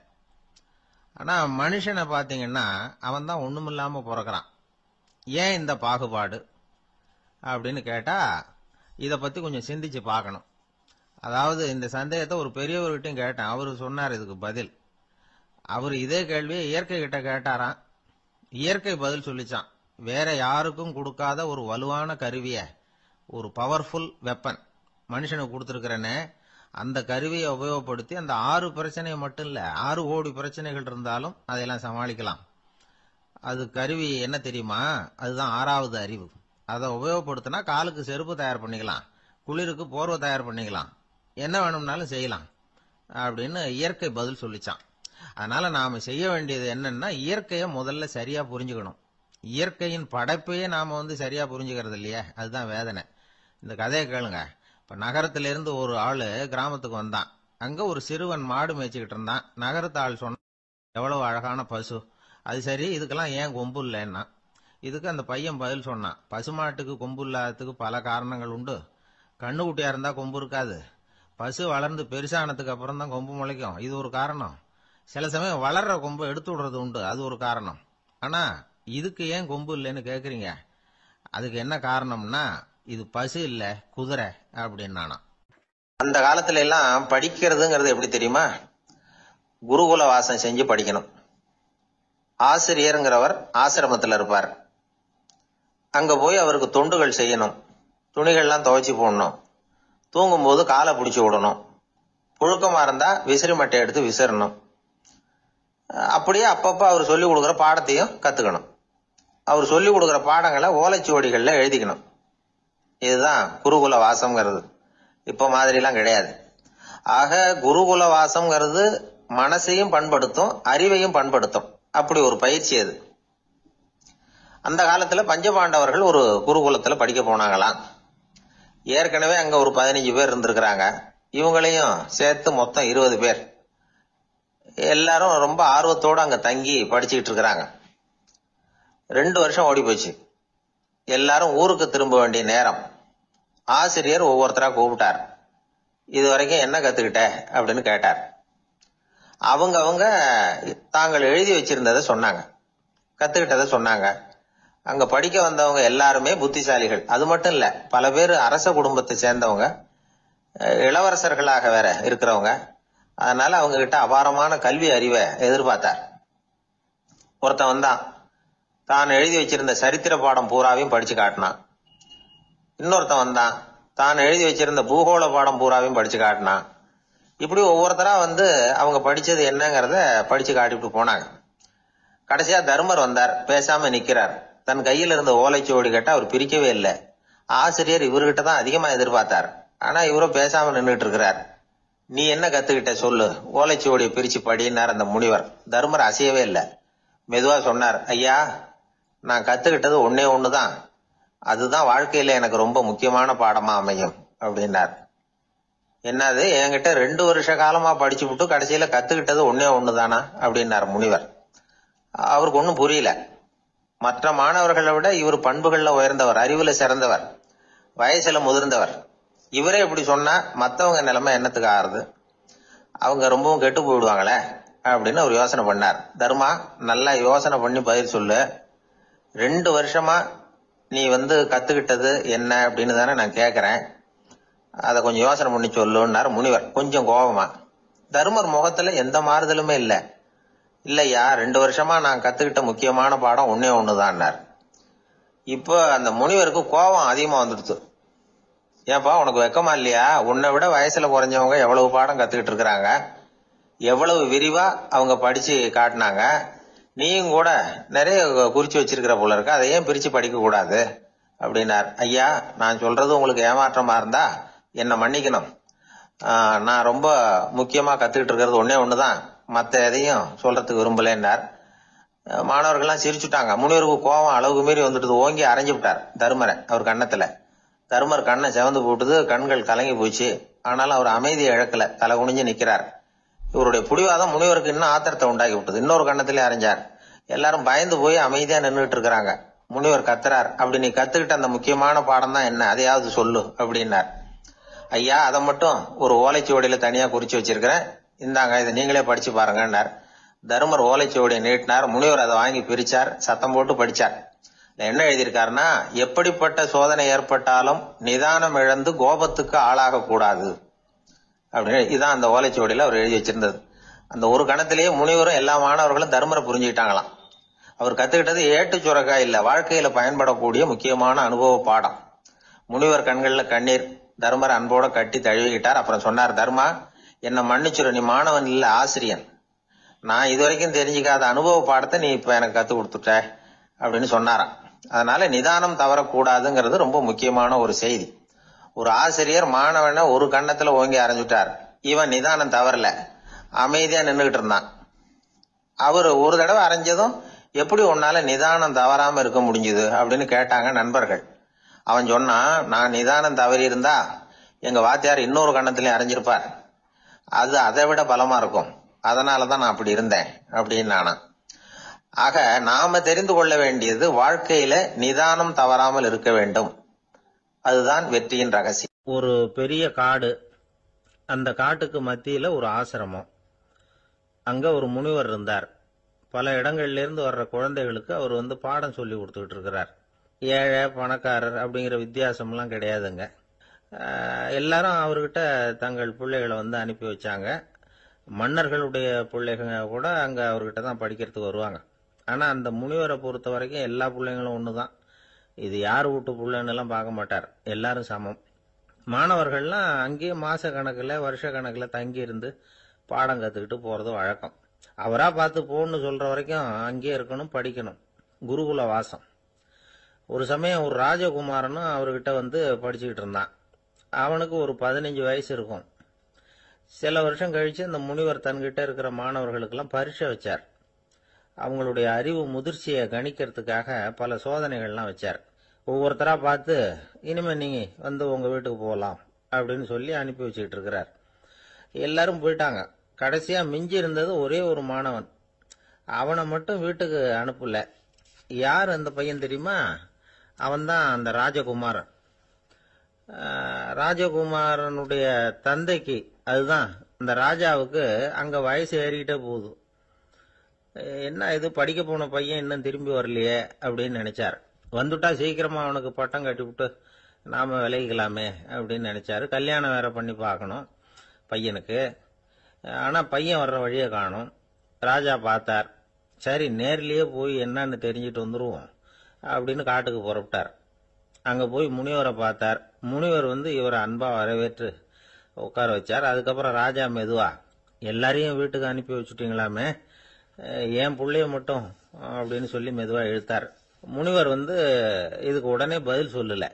ஆனா மனுஷனை பாத்தீங்கன்னா அவன் தான் ஒண்ணுமில்லாம பிறக்கிறான். ஏன் இந்த பாகுபாடு அப்படின்னு கேட்டா இத பத்தி கொஞ்சம் சிந்திச்சு பார்க்கணும். அதாவது இந்த சந்தேகத்தை ஒரு பெரியவர்கிட்டையும் கேட்டேன். அவரு சொன்னார் இதுக்கு பதில். அவர் இதே கேள்வியை இயற்கை கிட்ட கேட்டாராம். இயற்கை பதில் சொல்லிச்சான். வேற யாருக்கும் கொடுக்காத ஒரு வலுவான கருவிய, ஒரு பவர்ஃபுல் வெப்பன் மனுஷனுக்கு கொடுத்திருக்கிறேன்னு, அந்த கருவியை உபயோகப்படுத்தி அந்த 6 பிரச்சனையை மட்டும் இல்ல 6 கோடி பிரச்சனைகள் இருந்தாலும் அதையெல்லாம் சமாளிக்கலாம். அது கருவி என்ன தெரியுமா? அதுதான் 6வது அறிவு. அதை உபயோகப்படுத்தினா காலுக்கு செருப்பு தயார் பண்ணிக்கலாம், குளிருக்கு போர்வை தயார் பண்ணிக்கலாம், என்ன வேணும்னாலும் செய்யலாம் அப்படின்னு இயற்கை பதில் சொல்லிச்சான். அதனால நாம செய்ய வேண்டியது என்னன்னா இயற்கையை முதல்ல சரியா புரிஞ்சுக்கணும். இயற்கையின் படைப்பையே நாம சரியா புரிஞ்சுக்கிறது இல்லையே, அதுதான் வேதனை. இந்த கதையை கேளுங்க. இப்ப நகரத்திலிருந்து ஒரு ஆளு கிராமத்துக்கு வந்தான். அங்க ஒரு சிறுவன் மாடு மேய்ச்சிக்கிட்டு இருந்தான். நகரத்து ஆள் சொன்ன, எவ்வளவு அழகான பசு, அது சரி இதுக்கெல்லாம் ஏன் கொம்பு இல்லைன்னா. இதுக்கு அந்த பையன் பதில் சொன்னான், பசுமாட்டுக்கு கொம்பு இல்லாததுக்கு பல காரணங்கள் உண்டு. கண்ணுக்குட்டியா இருந்தா கொம்பு இருக்காது, பசு வளர்ந்து பெருசானதுக்கு அப்புறம் தான் கொம்பு முளைக்கும், இது ஒரு காரணம். சில சமயம் வளர்ற கொம்பு எடுத்து விடுறது உண்டு, அது ஒரு காரணம். ஆனா இதுக்கு ஏன் கொம்பு இல்லைன்னு கேக்குறீங்க, அதுக்கு என்ன காரணம்னா இது பசு இல்ல குதிரை அப்படின்னானா. அந்த காலத்துல எல்லாம் படிக்கிறதுங்கிறது எப்படி தெரியுமா? குருகுல வாசம் செஞ்சு படிக்கணும். ஆசிரியருங்கிறவர் ஆசிரமத்தில் இருப்பார். அங்க போய் அவருக்கு தொண்டுகள் செய்யணும், துணிகள்லாம் துவைச்சு போடணும், தூங்கும்போது காலை பிடிச்சி விடணும், புழுக்கமா இருந்தா விசிறி மட்டை எடுத்து விசிறணும். அப்படியே அப்பப்ப அவர் சொல்லிக் கொடுக்குற பாடத்தையும் கத்துக்கணும். அவர் சொல்லிக் கொடுக்குற பாடங்களை ஓலைச்சுவடிகள்ல எழுதிக்கணும். இதுதான் குருகுல வாசம்ங்கிறது. இப்ப மாதிரிலாம் கிடையாது. ஆக குருகுல வாசம்ங்கிறது மனசையும் பண்படுத்தும், அறிவையும் பண்படுத்தும். அப்படி ஒரு பயிற்சி அது. அந்த காலத்துல பஞ்சபாண்டவர்கள் ஒரு குருகுலத்துல படிக்க போனாங்களாம். ஏற்கனவே அங்க ஒரு 15 பேர் இருந்திருக்கிறாங்க. இவங்களையும் சேர்த்து மொத்தம் 20 பேர். எல்லாரும் ரொம்ப ஆர்வத்தோடு அங்க தங்கி படிச்சுக்கிட்டு இருக்கிறாங்க. 2 வருஷம் ஓடி போச்சு. எல்லாரும் ஊருக்கு திரும்ப வேண்டிய நேரம். ஆசிரியர் ஒவ்வொருத்தரா கூப்பிட்டார். இது வரைக்கும் என்ன கத்துக்கிட்ட அப்படின்னு கேட்டார். அவங்க தாங்கள் எழுதி வச்சிருந்ததை சொன்னாங்க, கத்துக்கிட்டதை சொன்னாங்க. அங்க படிக்க வந்தவங்க எல்லாருமே புத்திசாலிகள். அது மட்டும் இல்ல, பல பேர் அரச குடும்பத்தை சேர்ந்தவங்க, இளவரசர்களாக வேற இருக்கிறவங்க. அதனால அவங்க கிட்ட அபாரமான கல்வி அறிவை எதிர்பார்த்தார். ஒருத்தன் வந்தான், தான் எழுதி வச்சிருந்த சரித்திர பாடம் பூராவையும் படிச்சு காட்டினான். இன்னொருத்தன் வந்தான், தான் எழுதி வச்சிருந்த பூகோள பாடம் பூராவையும் படிச்சு காட்டினான். இப்படி ஒவ்வொருத்தரா அவங்க படிச்சது என்னங்கிறத படிச்சு காட்டிட்டு போனாங்க. கடைசியா தர்மர் வந்தார். பேசாம நிக்கிறார். தன் கையில் இருந்த ஓலைச்சுவடி கேட்டா அவர் பிரிக்கவே இல்லை. ஆசிரியர் இவர்கிட்ட தான் அதிகமா எதிர்பார்த்தார். ஆனா இவரும் பேசாம நின்றுட்டு இருக்கிறார். நீ என்ன கத்துக்கிட்ட சொல்லு, ஓலைச்சுவடியை பிரிச்சு படினார் அந்த முனிவர். தர்மர் அசையவே இல்லை. மெதுவா சொன்னார், ஐயா நான் கத்துக்கிட்டது ஒன்னே ஒண்ணுதான், அதுதான் வாழ்க்கையில எனக்கு ரொம்ப முக்கியமான பாடமா அமையும் அப்படின்னார். என்னது, என்கிட்ட 2 வருஷ காலமா படிச்சு விட்டு கடைசியில கத்துக்கிட்டது ஒன்னே ஒண்ணுதானா அப்படின்னார் முனிவர். அவருக்கு ஒன்னும் புரியல. மற்ற மாணவர்களை விட இவர் பண்புகள்ல உயர்ந்தவர், அறிவுல சிறந்தவர், வயசுல முதிர்ந்தவர். இவரே இப்படி சொன்னா மத்தவங்க நிலைமை என்னத்துக்கு ஆறுது? அவங்க ரொம்பவும் கெட்டு போயிடுவாங்களே அப்படின்னு அவர் யோசனை பண்ணார். தர்மா, நல்லா யோசனை பண்ணி பதில் சொல்லு. 2 வருஷமா நீ கத்துக்கிட்டது என்ன அப்படின்னு தானே நான் கேக்குறேன், அத கொஞ்சம் யோசனை பண்ணி சொல்லுன்னார் முனிவர் கொஞ்சம் கோபமா. தர்மர் முகத்துல எந்த மாறுதலுமே இல்ல. இல்லையா, 2 வருஷமா நான் கத்துக்கிட்ட முக்கியமான பாடம் ஒன்னே ஒண்ணுதான்னார். இப்போ அந்த முனிவருக்கு கோபம் அதிகமா வந்துடுச்சு. ஏன்பா உனக்கு வெக்கமா இல்லையா? உன்னை விட வயசுல குறைஞ்சவங்க எவ்வளவு பாடம் கத்துக்கிட்டு இருக்கிறாங்க, எவ்வளவு விரிவா அவங்க படிச்சு காட்டினாங்க. நீயும் கூட நிறைய குறிச்சு வச்சிருக்கிற போல இருக்க, அதை ஏன் பிரிச்சு படிக்க கூடாது அப்படின்னார். ஐயா நான் சொல்றது உங்களுக்கு ஏமாற்றமா இருந்தா என்ன மன்னிக்கணும். நான் ரொம்ப முக்கியமா கத்துக்கிட்டு இருக்கிறது ஒன்னே ஒண்ணுதான், மத்த எதையும் சொல்றதுக்கு விரும்பலன்னார். மாணவர்கள்லாம் சிரிச்சுட்டாங்க. முனிவருக்கு கோபம் அளவுக்கு மீறி வந்துட்டு ஓங்கி அரைஞ்சு விட்டார் தருமரை அவர் கன்னத்துல. தருமர் கண்ணை செவந்து போட்டுது, கண்கள் கலங்கி போச்சு. ஆனாலும் அவர் அமைதியை இழக்கல, தலை குனிஞ்சு நிக்கிறார். இவருடைய புடிவாதம் முனிவருக்கு இன்னும் ஆத்திரத்தை உண்டாக்கி விட்டது. இன்னொரு கண்ணத்திலே அரைஞ்சார். எல்லாரும் பயந்து போய் அமைதியா நின்றுட்டு இருக்கிறாங்க. முனிவர் கத்துறார், அப்படி நீ கத்துக்கிட்ட அந்த முக்கியமான பாடம் தான் என்ன, அதையாவது சொல்லு அப்படின்னார். ஐயா, அதை மட்டும் ஒரு ஓலைச்சுவடியில தனியா குறிச்சு வச்சிருக்கிறேன், இந்தாங்க இதை நீங்களே படிச்சு பாருங்கன்னார். தருமர் ஓலைச்சுவடியை நீட்டினார். முனிவர் அதை வாங்கி பிரிச்சார், சத்தம் போட்டு படிச்சார். என்ன எழுதியிருக்காருன்னா, எப்படிப்பட்ட சோதனை ஏற்பட்டாலும் நிதானம் இழந்து கோபத்துக்கு ஆளாக கூடாது அப்படின்னு. இதுதான் அந்த ஓலைச்சுவடியில அவர் எழுதி வச்சிருந்தது. அந்த ஒரு கணத்திலேயே முனிவரும் எல்லா மாணவர்களும் தர்மரை புரிஞ்சுக்கிட்டாங்களாம். அவர் கத்துக்கிட்டது ஏட்டு சுரக்காய் இல்ல, வாழ்க்கையில பயன்படக்கூடிய முக்கியமான அனுபவ பாடம். முனிவர் கண்கள்ல கண்ணீர். தர்மரை அன்போட கட்டி தழுவிக்கிட்டார். அப்புறம் சொன்னார், தர்மா, என்ன மன்னிச்சுரு, நீ மாணவன் இல்ல, ஆசிரியன். நான் இதுவரைக்கும் தெரிஞ்சுக்காத அனுபவ பாடத்தை நீ இப்ப எனக்கு கத்து கொடுத்துட்ட அப்படின்னு சொன்னாராம். அதனால நிதானம் தவறக்கூடாதுங்கிறது ரொம்ப முக்கியமான ஒரு செய்தி. ஒரு ஆசிரியர் மாணவனை ஒரு கண்ணத்துல ஓங்கி அரைஞ்சுட்டார். இவன் நிதானம் தவறல, அமைதியா நின்றுகிட்டு இருந்தான். அவரு ஒரு தடவை அரைஞ்சதும் எப்படி உன்னால நிதானம் தவறாம இருக்க முடிஞ்சுது அப்படின்னு கேட்டாங்க நண்பர்கள். அவன் சொன்னான், நான் நிதானம் தவறி இருந்தா எங்க வாத்தியார் இன்னொரு கண்ணத்திலையும் அரைஞ்சிருப்பார், அது அதை விட பலமா இருக்கும், அதனாலதான் நான் அப்படி இருந்தேன் அப்படின்னு நானா. ஆக நாம தெரிந்து கொள்ள வேண்டியது, வாழ்க்கையில நிதானம் தவறாமல் இருக்க வேண்டும். அதுதான் வெற்றியின் ரகசியம். ஒரு பெரிய காடு, அந்த காட்டுக்கு மத்தியில ஒரு ஆசிரமம். அங்க ஒரு முனிவர் இருந்தார். பல இடங்கள்ல இருந்து வர்ற குழந்தைகளுக்கு அவர் பாடம் சொல்லி கொடுத்துக்கிட்டு இருக்கிறார். ஏழை பணக்காரர் அப்படிங்கிற வித்தியாசம்லாம் கிடையாதுங்க. எல்லாரும் அவர்கிட்ட தங்கள் பிள்ளைகளை அனுப்பி வச்சாங்க. மன்னர்களுடைய பிள்ளைங்க கூட அங்க அவர்கிட்ட தான் படிக்கிறதுக்கு வருவாங்க. ஆனா அந்த முனிவரை பொறுத்த வரைக்கும் எல்லா பிள்ளைங்களும் ஒண்ணுதான். இது யார் வீட்டு பிள்ளைன்னு எல்லாம் பார்க்க மாட்டார், எல்லாரும் சமம். மாணவர்கள்லாம் அங்கேயே மாச கணக்குல வருஷ கணக்குல தங்கி இருந்து பாடம் கத்துக்கிட்டு போறது வழக்கம். அவரா பார்த்து போன்னு சொல்ற வரைக்கும் அங்கேயே இருக்கணும், படிக்கணும். குருகுல வாசம். ஒரு சமயம் ஒரு ராஜகுமாரனும் அவர்கிட்ட படிச்சுக்கிட்டு இருந்தான். அவனுக்கு ஒரு 15 வயசு இருக்கும். சில வருஷம் கழிச்சு அந்த முனிவர் தன்கிட்ட இருக்கிற மாணவர்களுக்கெல்லாம் பரீட்சை வச்சார். அவங்களுடைய அறிவு முதிர்ச்சியை கணிக்கிறதுக்காக பல சோதனைகள்லாம் வச்சார். ஒவ்வொருத்தரா பார்த்து, இனிமே நீங்க உங்க வீட்டுக்கு போகலாம் அப்படின்னு சொல்லி அனுப்பி வச்சுக்கிட்டு இருக்கிறார். எல்லாரும் போயிட்டாங்க. கடைசியா மிஞ்சி இருந்தது ஒரே ஒரு மாணவன். அவனை மட்டும் வீட்டுக்கு அனுப்பல. யார் அந்த பையன் தெரியுமா? அவன்தான் அந்த ராஜகுமாரன். ராஜகுமாரனுடைய தந்தைக்கு, அதுதான் அந்த ராஜாவுக்கு, அங்க வயசு ஏறிக்கிட்டே போகுது. என்ன இது, படிக்க போன பையன் இன்னும் திரும்பி வரலையே அப்படின்னு நினைச்சார். வந்துட்டா சீக்கிரமா அவனுக்கு பட்டம் கட்டி விட்டு நாம விலகிக்கலாமே அப்படின்னு நினைச்சாரு. கல்யாணம் வேற பண்ணி பார்க்கணும் பையனுக்கு. ஆனா பையன் வர்ற வழியை காணும். ராஜா பார்த்தார். சரி, நேர்லயே போய் என்னன்னு தெரிஞ்சுட்டு வந்துருவோம் அப்படின்னு காட்டுக்கு புறப்பட்டார். அங்க போய் முனிவரை பார்த்தார். முனிவர் இவரை அன்பா வரவேற்று உட்கார வச்சார். அதுக்கப்புறம் ராஜா மெதுவா, எல்லாரையும் வீட்டுக்கு அனுப்பி வச்சுட்டீங்களாமே, ஏன் பிள்ளைய மட்டும் அப்படின்னு சொல்லி மெதுவா இழுத்தார். முனிவர் இதுக்கு உடனே பதில் சொல்லல.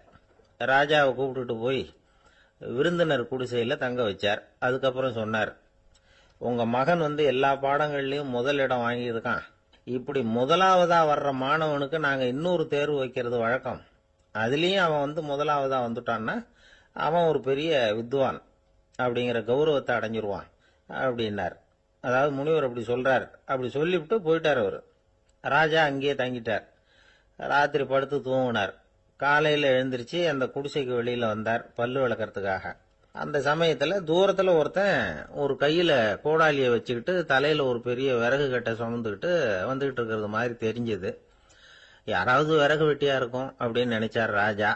ராஜாவை கூப்பிட்டுட்டு போய் விருந்தினர் குடிசையில தங்க வச்சார். அதுக்கப்புறம் சொன்னார், உங்க மகன் எல்லா பாடங்கள்லயும் முதலிடம் வாங்கியிருக்கான். இப்படி முதலாவதா வர்ற மாணவனுக்கு நாங்க இன்னொரு தேர்வு வைக்கிறது வழக்கம். அதுலயும் அவன் முதலாவதா வந்துட்டான்னா அவன் ஒரு பெரிய வித்வான் அப்படிங்கிற கௌரவத்தை அடைஞ்சிருவான் அப்படின்னார். அதாவது முனிவர் அப்படி சொல்றார். அப்படி சொல்லிவிட்டு போயிட்டார் அவரு. ராஜா அங்கேயே தங்கிட்டார். ராத்திரி படுத்து தூங்கினார். காலையில எழுந்திருச்சு அந்த குடிசைக்கு வெளியில வந்தார் பல்லு விளக்கறதுக்காக. அந்த சமயத்துல தூரத்துல ஒருத்தன் ஒரு கையில கோடாலியை வச்சுக்கிட்டு தலையில ஒரு பெரிய விறகு கட்டை சுமந்துக்கிட்டு வந்துகிட்டு இருக்கிறது மாதிரி தெரிஞ்சது. யாராவது விறகு வெட்டியா இருக்கும் அப்படின்னு நினைச்சார் ராஜா.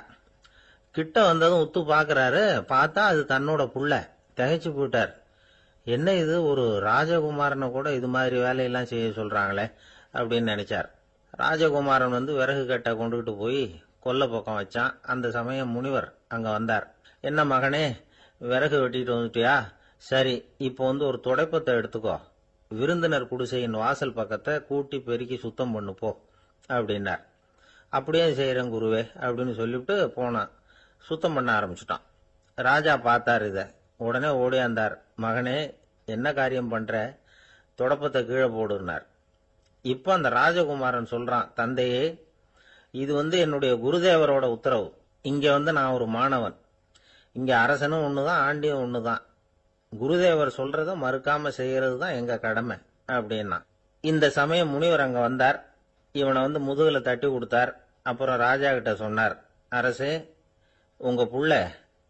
கிட்ட வந்ததும் உத்து பாக்குறாரு. பார்த்தா அது தன்னோட புள்ள. திகைச்சு போயிட்டார். என்ன இது, ஒரு ராஜகுமாரனை கூட இது மாதிரி வேலையெல்லாம் செய்ய சொல்றாங்களே அப்படின்னு நினைச்சார். ராஜகுமாரன் விறகு கட்டை கொண்டுகிட்டு போய் கொல்லை பக்கம் வச்சான். அந்த சமயம் முனிவர் அங்க வந்தார். என்ன மகனே, விறகு வெட்டிட்டு வந்துட்டியா? சரி, இப்போ ஒரு துடைப்பத்தை எடுத்துக்கோ, விருந்தினர் குடிசையின் வாசல் பக்கத்தை கூட்டி பெருக்கி சுத்தம் பண்ணு போ அப்படின்னார். அப்படியே செய்யறேன் குருவே அப்படின்னு சொல்லிவிட்டு போனான். சுத்தம் பண்ண ஆரம்பிச்சுட்டான். ராஜா பார்த்தார். இத உடனே ஓடியாந்தார். மகனே, என்ன காரியம் பண்ற? தொடப்பத்தை கீழே போடுனார். இப்ப அந்த ராஜகுமாரன் சொல்றான், தந்தையே, இது என்னுடைய குருதேவரோட உத்தரவு. இங்க நான் ஒரு மாணவன். இங்க அரசனும் ஒண்ணுதான், ஆண்டியும் ஒண்ணுதான். குருதேவர் சொல்றத மறுக்காம செய்யறது தான் எங்க கடமை அப்படின்னா. இந்த சமயம் முனிவர் அங்க வந்தார். இவனை முதுகுல தட்டி கொடுத்தார். அப்புறம் ராஜா கிட்ட சொன்னார், அரசே, உங்க புள்ள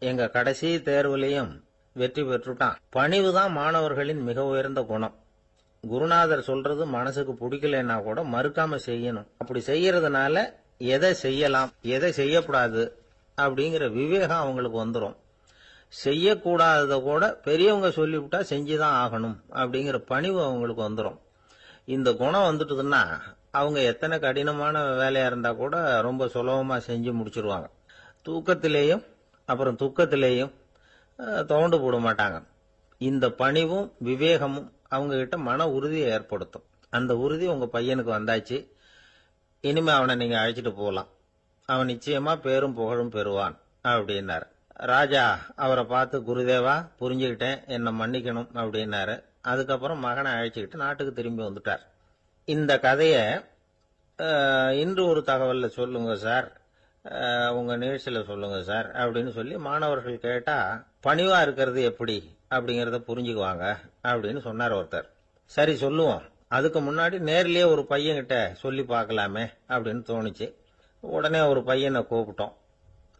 எங்க கடைசி தேர்வுலையும் வெற்றி பெற்றுட்டான். பணிவுதான் மாணவர்களின் மிக உயர்ந்த குணம். குருநாதர் சொல்றது மனசுக்கு பிடிக்கலன்னா கூட மறுக்காம செய்யணும். அப்படி செய்யறதுனால எதை செய்யலாம், எதை செய்யக்கூடாது அப்படிங்கிற விவேகம் அவங்களுக்கு வந்துடும். செய்யக்கூடாதத கூட பெரியவங்க சொல்லிவிட்டா செஞ்சுதான் ஆகணும் அப்படிங்கிற பணிவு அவங்களுக்கு வந்துடும். இந்த குணம் வந்துட்டுதுன்னா அவங்க எத்தனை கடினமான வேலையா இருந்தா கூட ரொம்ப சுலபமா செஞ்சு முடிச்சிருவாங்க. தூக்கத்திலேயும் அப்புறம் துக்கத்திலேயும் தோண்டு போட மாட்டாங்க. இந்த பணிவும் விவேகமும் அவங்க கிட்ட மன உறுதியை ஏற்படுத்தும். அந்த உறுதி உங்க பையனுக்கு வந்தாச்சு. இனிமே அவனை நீங்க அழைச்சிட்டு போகலாம். அவன் நிச்சயமா பேரும் புகழும் பெறுவான் அப்படின்னாரு. ராஜா அவரை பார்த்து, குருதேவா, புரிஞ்சுக்கிட்டேன், என்னை மன்னிக்கணும் அப்படின்னாரு. அதுக்கப்புறம் மகனை அழைச்சிக்கிட்டு நாட்டுக்கு திரும்பி வந்துட்டார். இந்த கதைய இன்று ஒரு தகவல்ல சொல்லுங்க சார், உங்க நிகழ்ச்சியில சொல்லுங்க சார் அப்படின்னு சொல்லி மாணவர்கள் கேட்டா, பணிவா இருக்கிறது எப்படி அப்படிங்கறத புரிஞ்சுக்குவாங்க அப்படின்னு சொன்னார் ஒருத்தர். சரி, சொல்லுவோம். அதுக்கு முன்னாடி நேர்லயே ஒரு பையன்கிட்ட சொல்லி பார்க்கலாமே அப்படின்னு தோணுச்சு. உடனே ஒரு பையனை கூப்பிட்டோம்.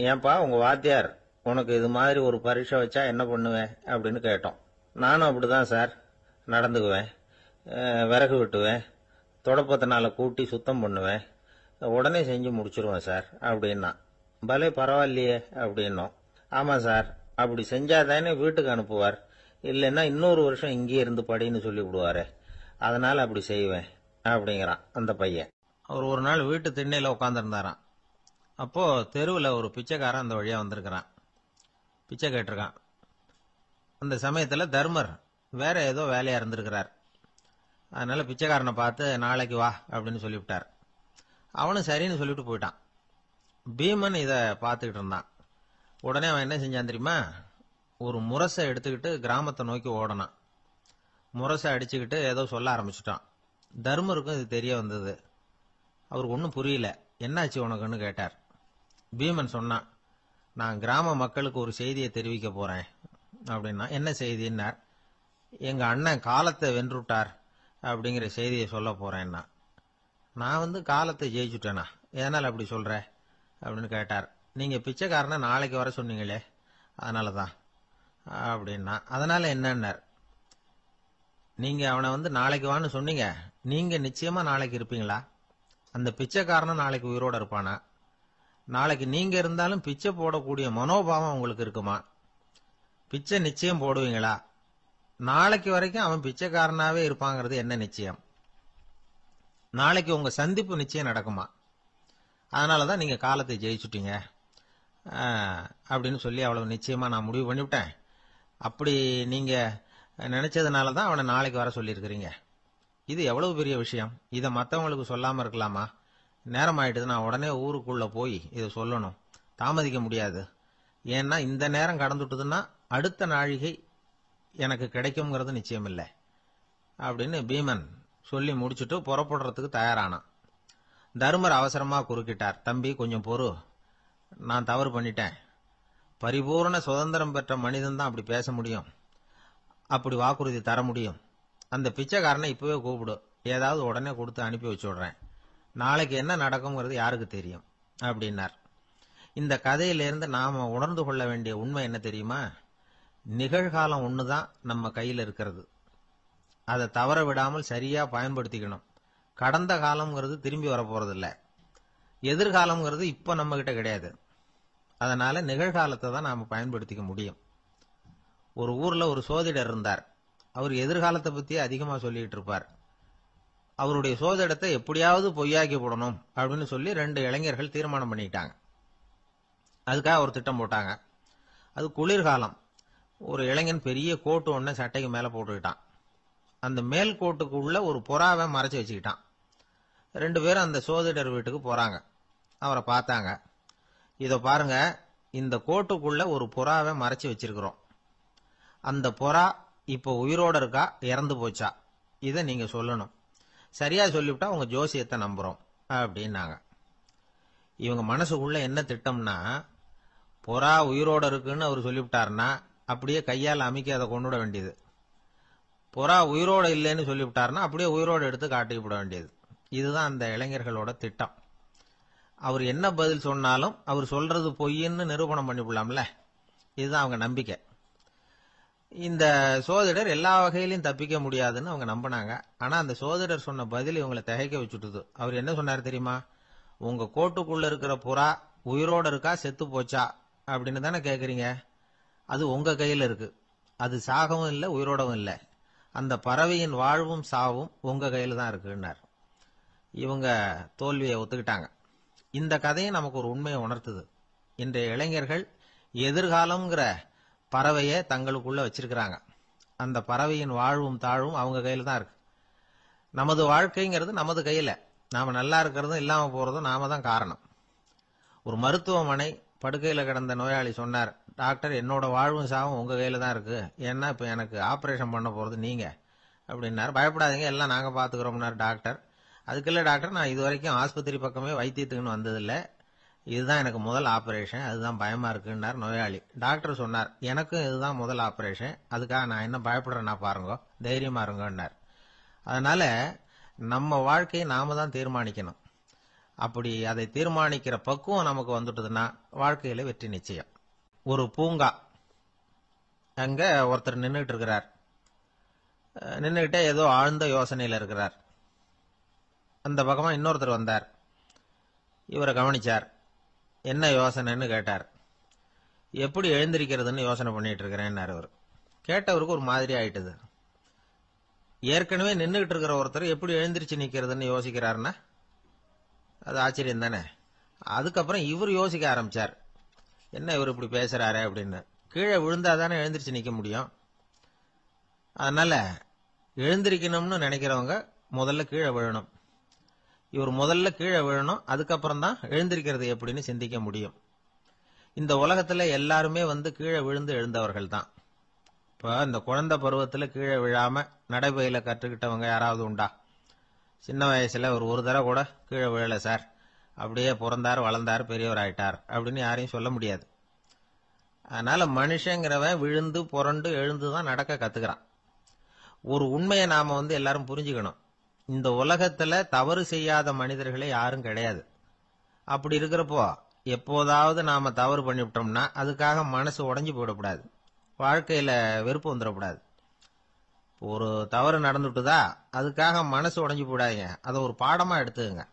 ஏன்பா, உங்க வாத்தியார் உனக்கு இது மாதிரி ஒரு பரீட்சை வச்சா என்ன பண்ணுவேன் அப்படின்னு கேட்டோம். நானும் அப்படிதான் சார் நடந்துக்குவேன். விறகு வெட்டுவேன், தொடப்பத்தினால கூட்டி சுத்தம் பண்ணுவேன், உடனே செஞ்சு முடிச்சிருவேன் சார் அப்படின்னா. பலே, பரவாயில்லையே அப்படின்னோம். ஆமா சார், அப்படி செஞ்சாதானே வீட்டுக்கு அனுப்புவார், இல்லைன்னா இன்னொரு வருஷம் இங்கே இருந்து படின்னு சொல்லி விடுவாரு, அதனால அப்படி செய்வேன் அப்படிங்கிறான் அந்த பையன். அவர் ஒரு நாள் வீட்டு திண்ணையில உட்காந்துருந்தாராம். அப்போ தெருவில் ஒரு பிச்சைக்காரன் அந்த வழியா வந்திருக்கிறான். பிச்சை கேட்டிருக்கான். அந்த சமயத்துல தர்மர் வேற ஏதோ வேலையா இருந்திருக்கிறார். அதனால பிச்சைக்காரனை பார்த்து, நாளைக்கு வா அப்படின்னு சொல்லிவிட்டார். அவனும் சரின்னு சொல்லிட்டு போயிட்டான். பீமன் இத பார்த்துக்கிட்டு இருந்தான். உடனே அவன் என்ன செஞ்சான் தெரியுமா? ஒரு முரசை எடுத்துக்கிட்டு கிராமத்தை நோக்கி ஓடனான். முரசை அடிச்சுக்கிட்டு ஏதோ சொல்ல ஆரம்பிச்சுட்டான். தர்மருக்கும் இது தெரிய வந்தது. அவருக்கு ஒன்றும் புரியல. என்னாச்சு உனக்குன்னு கேட்டார். பீமன் சொன்னான், நான் கிராம மக்களுக்கு ஒரு செய்தியை தெரிவிக்க போறேன் அப்படின்னா. என்ன செய்தின்னார். எங்க அண்ணன் காலத்தை வென்றுட்டார் அப்படிங்கிற செய்தியை சொல்ல போறேன்னா. நான் காலத்தை ஜெயிச்சுட்டேனா, எதனால அப்படி சொல்ற அப்படின்னு கேட்டார். நீங்க பிச்சைக்காரனை நாளைக்கு வர சொன்னீங்களே, அதனாலதான் அப்படின்னா. அதனால என்னன்னார். நீங்க அவனை நாளைக்கு வான்னு சொன்னீங்க, நீங்க நிச்சயமா நாளைக்கு இருப்பீங்களா? அந்த பிச்சைக்காரனை நாளைக்கு உயிரோட இருப்பானா? நாளைக்கு நீங்க இருந்தாலும் பிச்சை போடக்கூடிய மனோபாவம் உங்களுக்கு இருக்குமா? பிச்சை நிச்சயம் போடுவீங்களா? நாளைக்கு வரைக்கும் அவன் பிச்சைக்காரனாவே இருப்பாங்கிறது என்ன நிச்சயம்? நாளைக்கு உங்க சந்திப்பு நிச்சயம் நடக்குமா? அதனாலதான் நீங்க காலத்தை ஜெயிச்சுட்டீங்க அப்படின்னு சொல்லி அவ்வளவு நிச்சயமா நான் முடிவு பண்ணிவிட்டேன். அப்படி நீங்க நினைச்சதுனாலதான் அவனை நாளைக்கு வர சொல்லியிருக்கிறீங்க. இது எவ்வளவு பெரிய விஷயம். இதை மற்றவங்களுக்கு சொல்லாம இருக்கலாமா? நேரம் ஆயிட்டுது, நான் உடனே ஊருக்குள்ள போய் இதை சொல்லணும். தாமதிக்க முடியாது. ஏன்னா இந்த நேரம் கடந்துட்டுதுன்னா அடுத்த நாழிகை எனக்கு கிடைக்கும்ங்கிறது நிச்சயம் இல்லை அப்படின்னு பீமன் சொல்லி முடிச்சுட்டு புறப்படுறதுக்கு தயாரானான். தர்மர் அவசரமா குறுக்கிட்டார். தம்பி, கொஞ்சம் பொறு, நான் தவறு பண்ணிட்டேன். பரிபூர்ண சுதந்திரம் பெற்ற மனிதன் தான் அப்படி பேச முடியும், அப்படி வாக்குறுதி தர முடியும். அந்த பிச்சைக்காரனை இப்பவே கூப்பிடு, ஏதாவது உடனே கொடுத்து அனுப்பி வச்சு விடுறேன். நாளைக்கு என்ன நடக்கும்ங்கிறது யாருக்கு தெரியும் அப்படின்னார். இந்த கதையிலிருந்து நாம உணர்ந்து கொள்ள வேண்டிய உண்மை என்ன தெரியுமா? நிகழ்காலம் ஒண்ணுதான் நம்ம கையில் இருக்கிறது. அதை தவற விடாமல் சரியா பயன்படுத்திக்கணும். கடந்த காலம்ங்கிறது திரும்பி வர போறதில்ல. எதிர்காலம்ங்கிறது இப்ப நம்ம கிட்ட கிடையாது. அதனால நிகழ்காலத்தை தான் நாம பயன்படுத்திக்க முடியும். ஒரு ஊர்ல ஒரு சோதிடர் இருந்தார். அவர் எதிர்காலத்தை பத்தி அதிகமா சொல்லிட்டு இருப்பார். அவருடைய சோதிடத்தை எப்படியாவது பொய்யாக்கி போடணும் அப்படின்னு சொல்லி 2 இளைஞர்கள் தீர்மானம் பண்ணிட்டாங்க. அதுக்காக ஒரு திட்டம் போட்டாங்க. அது குளிர்காலம். ஒரு இளைஞன் பெரிய கோட்டு ஒண்ணு சட்டைக்கு மேல போட்டுக்கிட்டான். அந்த மேல் கோட்டுக்குள்ள ஒரு புறாவை மறைச்சு வச்சுக்கிட்டான். 2 பேரும் அந்த சோதிடர் வீட்டுக்கு போறாங்க. அவரை பார்த்தாங்க. இத பாருங்க, இந்த கோட்டுக்குள்ள ஒரு புறாவை மறைச்சு வச்சிருக்கிறோம். அந்த புறா இப்ப உயிரோட இருக்கா இறந்து போச்சா, இதை நீங்க சொல்லணும். சரியா சொல்லிவிட்டா உங்க ஜோசியத்தை நம்புறோம் அப்படின்னாங்க. இவங்க மனசுக்குள்ள என்ன திட்டம்னா, புறா உயிரோட இருக்குன்னு அவர் சொல்லிவிட்டாருன்னா அப்படியே கையால் அமைக்க அதை கொண்டுட வேண்டியது. புறா உயிரோட இல்லைன்னு சொல்லிவிட்டாருன்னா அப்படியே உயிரோட எடுத்து காட்டிவிட வேண்டியது. இதுதான் அந்த இளைஞர்களோட திட்டம். அவர் என்ன பதில் சொன்னாலும் அவர் சொல்றது பொய்ன்னு நிரூபணம் பண்ணிவிடலாம்ல, இதுதான் அவங்க நம்பிக்கை. இந்த சோதிடர் எல்லா வகையிலையும் தப்பிக்க முடியாதுன்னு அவங்க நம்பினாங்க. ஆனா அந்த சோதிடர் சொன்ன பதில் இவங்களை திகைக்க வச்சுட்டுது. அவர் என்ன சொன்னார் தெரியுமா? உங்க கோட்டுக்குள்ள இருக்கிற புறா உயிரோட இருக்கா செத்து போச்சா அப்படின்னு தானே கேக்குறீங்க. அது உங்க கையில இருக்கு. அது சாகவும் இல்லை உயிரோடவும் இல்லை. அந்த பறவையின் வாழ்வும் சாவும் உங்க கையில தான் இருக்குன்னார். இவங்க தோல்வியை ஒத்துக்கிட்டாங்க. இந்த கதையை நமக்கு ஒரு உண்மையை உணர்த்துது. இன்றைய இளைஞர்கள் எதிர்காலம்ங்கிற பறவையை தங்களுக்குள்ள வச்சிருக்கிறாங்க. அந்த பறவையின் வாழ்வும் தாழ்வும் அவங்க கையில தான் இருக்கு. நமது வாழ்க்கைங்கிறது நமது கையில. நாம நல்லா இருக்கிறதும் இல்லாம போறதும் நாம தான் காரணம். ஒரு மருத்துவமனை படுக்கையில கிடந்த நோயாளி சொன்னார், டாக்டர் என்னோட வாழ்வும் சாவும் உங்க கையில தான் இருக்கு, ஏன்னா இப்ப எனக்கு ஆபரேஷன் பண்ண போறது நீங்க அப்படின்னாரு. பயப்படாதீங்க, எல்லாம் நாங்க பாத்துக்கிறோம்னாரு டாக்டர். அதுக்குள்ள டாக்டர், நான் இது வரைக்கும் ஆஸ்பத்திரி பக்கமே வைத்தியத்துக்குன்னு வந்ததில்ல, இதுதான் எனக்கு முதல் ஆபரேஷன், அதுதான் பயமா இருக்குன்னார் நோயாளி. டாக்டர் சொன்னார், எனக்கும் இதுதான் முதல் ஆபரேஷன், அதுக்காக நான் என்ன பயப்படுறேன்னா பாருங்க, தைரியமா இருங்கன்னார். அதனால நம்ம வாழ்க்கையை நாம தான் தீர்மானிக்கணும். அப்படி அதை தீர்மானிக்கிற பக்குவம் நமக்கு வந்துட்டதுன்னா வாழ்க்கையில வெற்றி நிச்சயம். ஒரு பூங்கா, அங்க ஒருத்தர் நின்றுட்டு இருக்கிறார். நின்றுகிட்டே ஏதோ ஆழ்ந்த யோசனையில இருக்கிறார். அந்த பக்கமா இன்னொருத்தர் வந்தார். இவரை கவனிச்சார். என்ன யோசனைன்னு கேட்டார். எப்படி எழுந்திருக்கிறதுன்னு யோசனை பண்ணிட்டு இருக்கிறேன்னாரு அவர். கேட்டவருக்கு ஒரு மாதிரி ஆயிட்டது. ஏற்கனவே நின்றுகிட்டு இருக்கிற ஒருத்தர் எப்படி எழுந்திருச்சு நிக்கிறதுன்னு யோசிக்கிறாருன்னா அது ஆச்சரியம் தானே. அதுக்கப்புறம் இவர் யோசிக்க ஆரம்பிச்சார், என்ன இவர் இப்படி பேசுறாரு அப்படின்னு. கீழே விழுந்தாதானே எழுந்திருச்சு நிக்க முடியும். அதனால எழுந்திருக்கணும்னு நினைக்கிறவங்க முதல்ல கீழே விழணும். இவர் முதல்ல கீழே விழணும், அதுக்கப்புறம் தான் எழுந்திருக்கிறது எப்படின்னு சிந்திக்க முடியும். இந்த உலகத்துல எல்லாருமே கீழே விழுந்து எழுந்தவர்கள் தான். இப்ப இந்த குழந்தை பருவத்துல கீழே விழாம நடைபயில கற்றுக்கிட்டவங்க யாராவது உண்டா? சின்ன வயசுல ஒரு தடவை கூட கீழே விழல சார், அப்படியே பிறந்தார் வளர்ந்தார் பெரியவர் ஆயிட்டார் அப்படின்னு யாரையும் சொல்ல முடியாது. அதனால மனுஷங்கிறவன் விழுந்து புரண்டு எழுந்துதான் நடக்க கத்துக்கிறான். ஒரு உண்மையை நாம எல்லாரும் புரிஞ்சுக்கணும். இந்த உலகத்துல தவறு செய்யாத மனிதர்களே யாரும் கிடையாது. அப்படி இருக்கிறப்போ எப்போதாவது நாம தவறு பண்ணிவிட்டோம்னா அதுக்காக மனசு உடைஞ்சு போயிடக்கூடாது, வாழ்க்கையில வெறுப்பு வந்துடக்கூடாது. ஒரு தவறு நடந்துட்டுதா அதுக்காக மனசு உடைஞ்சு போடாதீங்க, அதை ஒரு பாடமா எடுத்துக்கங்க.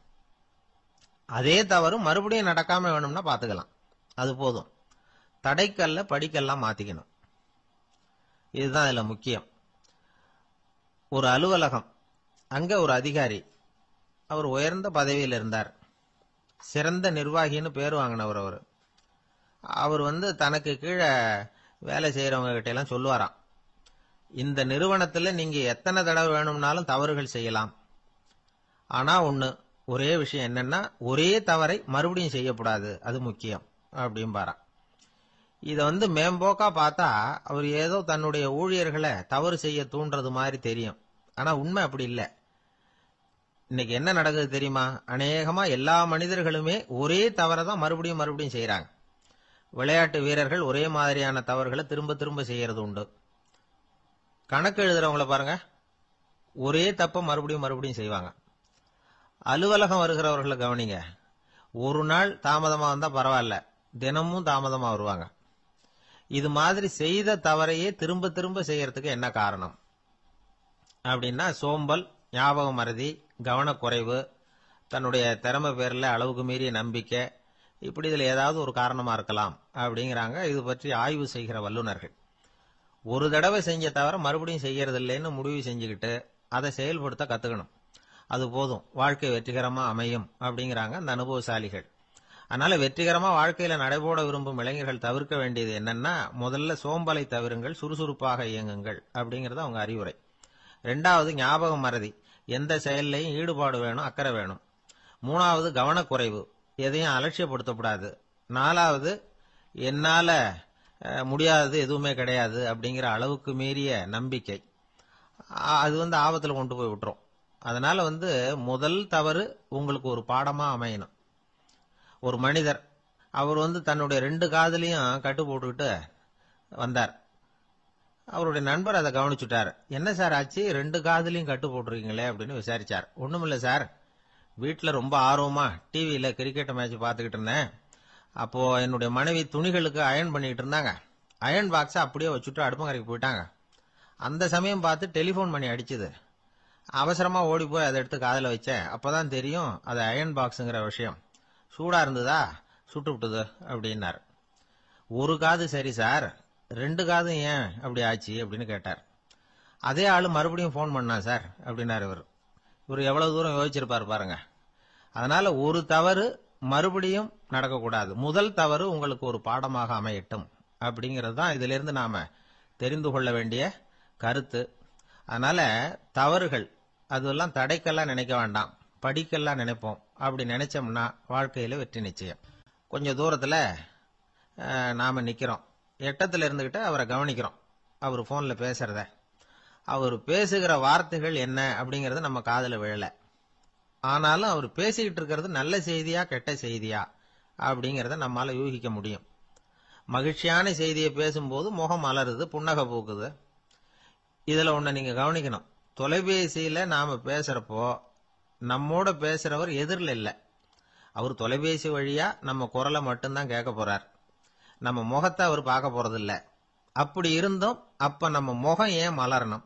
அதே தவறு மறுபடியும் நடக்காம வேணும்னா பாத்துக்கலாம், அது போதும். தடைக்கல்ல படிக்கெல்லாம் மாத்திக்கணும், இதுதான் இதுல முக்கியம். ஒரு அலுவலகம், அங்க ஒரு அதிகாரி, அவர் உயர்ந்த பதவியில் இருந்தார். சிறந்த நிர்வாகின்னு பேர் வாங்கினவர் அவர். அவர் தனக்கு கீழே வேலை செய்யறவங்க கிட்ட எல்லாம் சொல்லுவாராம், இந்த நிறுவனத்துல நீங்க எத்தனை தடவை வேணும்னாலும் தவறுகள் செய்யலாம், ஆனா ஒரே விஷயம் என்னன்னா ஒரே தவறை மறுபடியும் செய்யக்கூடாது, அது முக்கியம் அப்படின்பாராம். இத மேம்போக்கா பார்த்தா அவர் ஏதோ தன்னுடைய ஊழியர்களை தவறு செய்ய தூண்டுறது மாதிரி தெரியும். ஆனா உண்மை அப்படி இல்லை. இன்னைக்கு என்ன நடக்குது தெரியுமா? அநேகமா எல்லா மனிதர்களுமே ஒரே தவறை தான் மறுபடியும் மறுபடியும் செய்யறாங்க. விளையாட்டு வீரர்கள் ஒரே மாதிரியான தவறுகளை திரும்ப திரும்ப செய்யறது உண்டு. கணக்கு எழுதுறவங்களை பாருங்க, ஒரே தப்ப மறுபடியும் மறுபடியும் செய்வாங்க. அலுவலகம் வருகிறவர்களை கவனிங்க, ஒரு நாள் தாமதமா வந்தா பரவாயில்ல, தினமும் தாமதமா வருவாங்க. இது மாதிரி செய்த தவறையே திரும்ப திரும்ப செய்யறதுக்கு என்ன காரணம் அப்படின்னா சோம்பல், ஞாபக மறதி, கவனக்குறைவு, தன்னுடைய திறமை பேர்ல அளவுக்கு மீறிய நம்பிக்கை, இப்படி இதுல ஏதாவது ஒரு காரணமா இருக்கலாம் அப்படிங்கிறாங்க இது பற்றி ஆய்வு செய்கிற வல்லுநர்கள். ஒரு தடவை செஞ்ச தவிர மறுபடியும் செய்யறது இல்லைன்னு முடிவு செஞ்சுக்கிட்டு அதை செயல்படுத்த கத்துக்கணும், அது போதும், வாழ்க்கை வெற்றிகரமா அமையும் அப்படிங்கிறாங்க அந்த அனுபவசாலிகள். அதனால வெற்றிகரமா வாழ்க்கையில நடைபோட விரும்பும் இளைஞர்கள் தவிர்க்க வேண்டியது என்னன்னா, முதல்ல சோம்பலை தவிருங்கள், சுறுசுறுப்பாக இயங்குங்கள் அப்படிங்கறது அவங்க அறிவுரை. ரெண்டாவது ஞாபக மறதி, எந்த செயல்லையும் ஈடுபாடு வேணும், அக்கறை வேணும். மூணாவது கவனக்குறைவு, எதையும் அலட்சியப்படுத்தக்கூடாது. நாலாவது என்னால முடியாதது எதுவுமே கிடையாது அப்படிங்கிற அளவுக்கு மீறிய நம்பிக்கை அது ஆபத்துல கொண்டு போய் விட்டுரும். அதனால முதல் தவறு உங்களுக்கு ஒரு பாடமா அமையணும். ஒரு மனிதர் அவர் தன்னுடைய 2 காதுலயும் கட்டு போட்டுக்கிட்டு வந்தார். அவருடைய நண்பர் அதை கவனிச்சுட்டார். என்ன சார் ஆச்சு, 2 காதுலயும் கட்டு போட்டிருக்கீங்களே அப்படின்னு விசாரிச்சார். ஒண்ணுமில்ல சார், வீட்டுல ரொம்ப ஆர்வமா டிவியில கிரிக்கெட் மேட்ச் பார்த்துக்கிட்டு இருந்தேன். அப்போ என்னுடைய மனைவி துணிகளுக்கு அயன் பண்ணிட்டு இருந்தாங்க. அயன் பாக்ஸை அப்படியே வச்சுட்டு அடுப்பங்கரைக்கு போயிட்டாங்க. அந்த சமயம் பார்த்து டெலிபோன் பண்ணி அடிச்சுது. அவசரமா ஓடி போய் அதை எடுத்து காதுல வச்சேன். அப்பதான் தெரியும் அது அயன் பாக்ஸுங்கிற விஷயம். சூடா இருந்ததா, சுட்டு விட்டுது அப்படின்னாரு. ஒரு காது சரி சார், 2 காதும் ஏன் அப்படி ஆச்சு அப்படின்னு கேட்டார். அதே ஆளு மறுபடியும் போன் பண்ணா சார் அப்படின்னாரு. இவர் எவ்வளவு தூரம் யோசிச்சிருப்பாரு பாருங்க. அதனால ஒரு தவறு மறுபடியும் நடக்கக்கூடாது. முதல் தவறு உங்களுக்கு ஒரு பாடமாக அமையட்டும் அப்படிங்கிறது தான் இதுல இருந்து நாம தெரிந்து கொள்ள வேண்டிய கருத்து. அதனால தவறுகள் அதெல்லாம் தடைக்கெல்லாம் நினைக்க வேண்டாம், படிக்கெல்லாம் நினைப்போம். அப்படி நினைச்சோம்னா வாழ்க்கையில வெற்றி நிச்சயம். கொஞ்சம் தூரத்துல நாம நிக்கிறோம். எட்டத்துல இருந்துகிட்டு அவரை கவனிக்கிறோம். அவர் போன்ல பேசுறத, அவர் பேசுகிற வார்த்தைகள் என்ன அப்படிங்கறது நம்ம காதுல விழல. ஆனாலும் அவர் பேசிக்கிட்டு இருக்கிறது நல்ல செய்தியா கெட்ட செய்தியா அப்படிங்கறத நம்மால யூகிக்க முடியும். மகிழ்ச்சியான செய்தியை பேசும்போது முகம் மலருது, புன்னகை பூக்குது. இதுல ஒண்ணு நீங்க கவனிக்கணும். தொலைபேசியில நாம பேசுறப்போ நம்மோட பேசுறவர் எதிரில் இல்ல. அவர் தொலைபேசி வழியா நம்ம குரலை மட்டும்தான் கேட்க போறார். நம்ம முகத்தை அவர் பார்க்க போறது இல்ல. அப்படி இருந்தும் அப்ப நம்ம முகம் ஏன் மலரணும்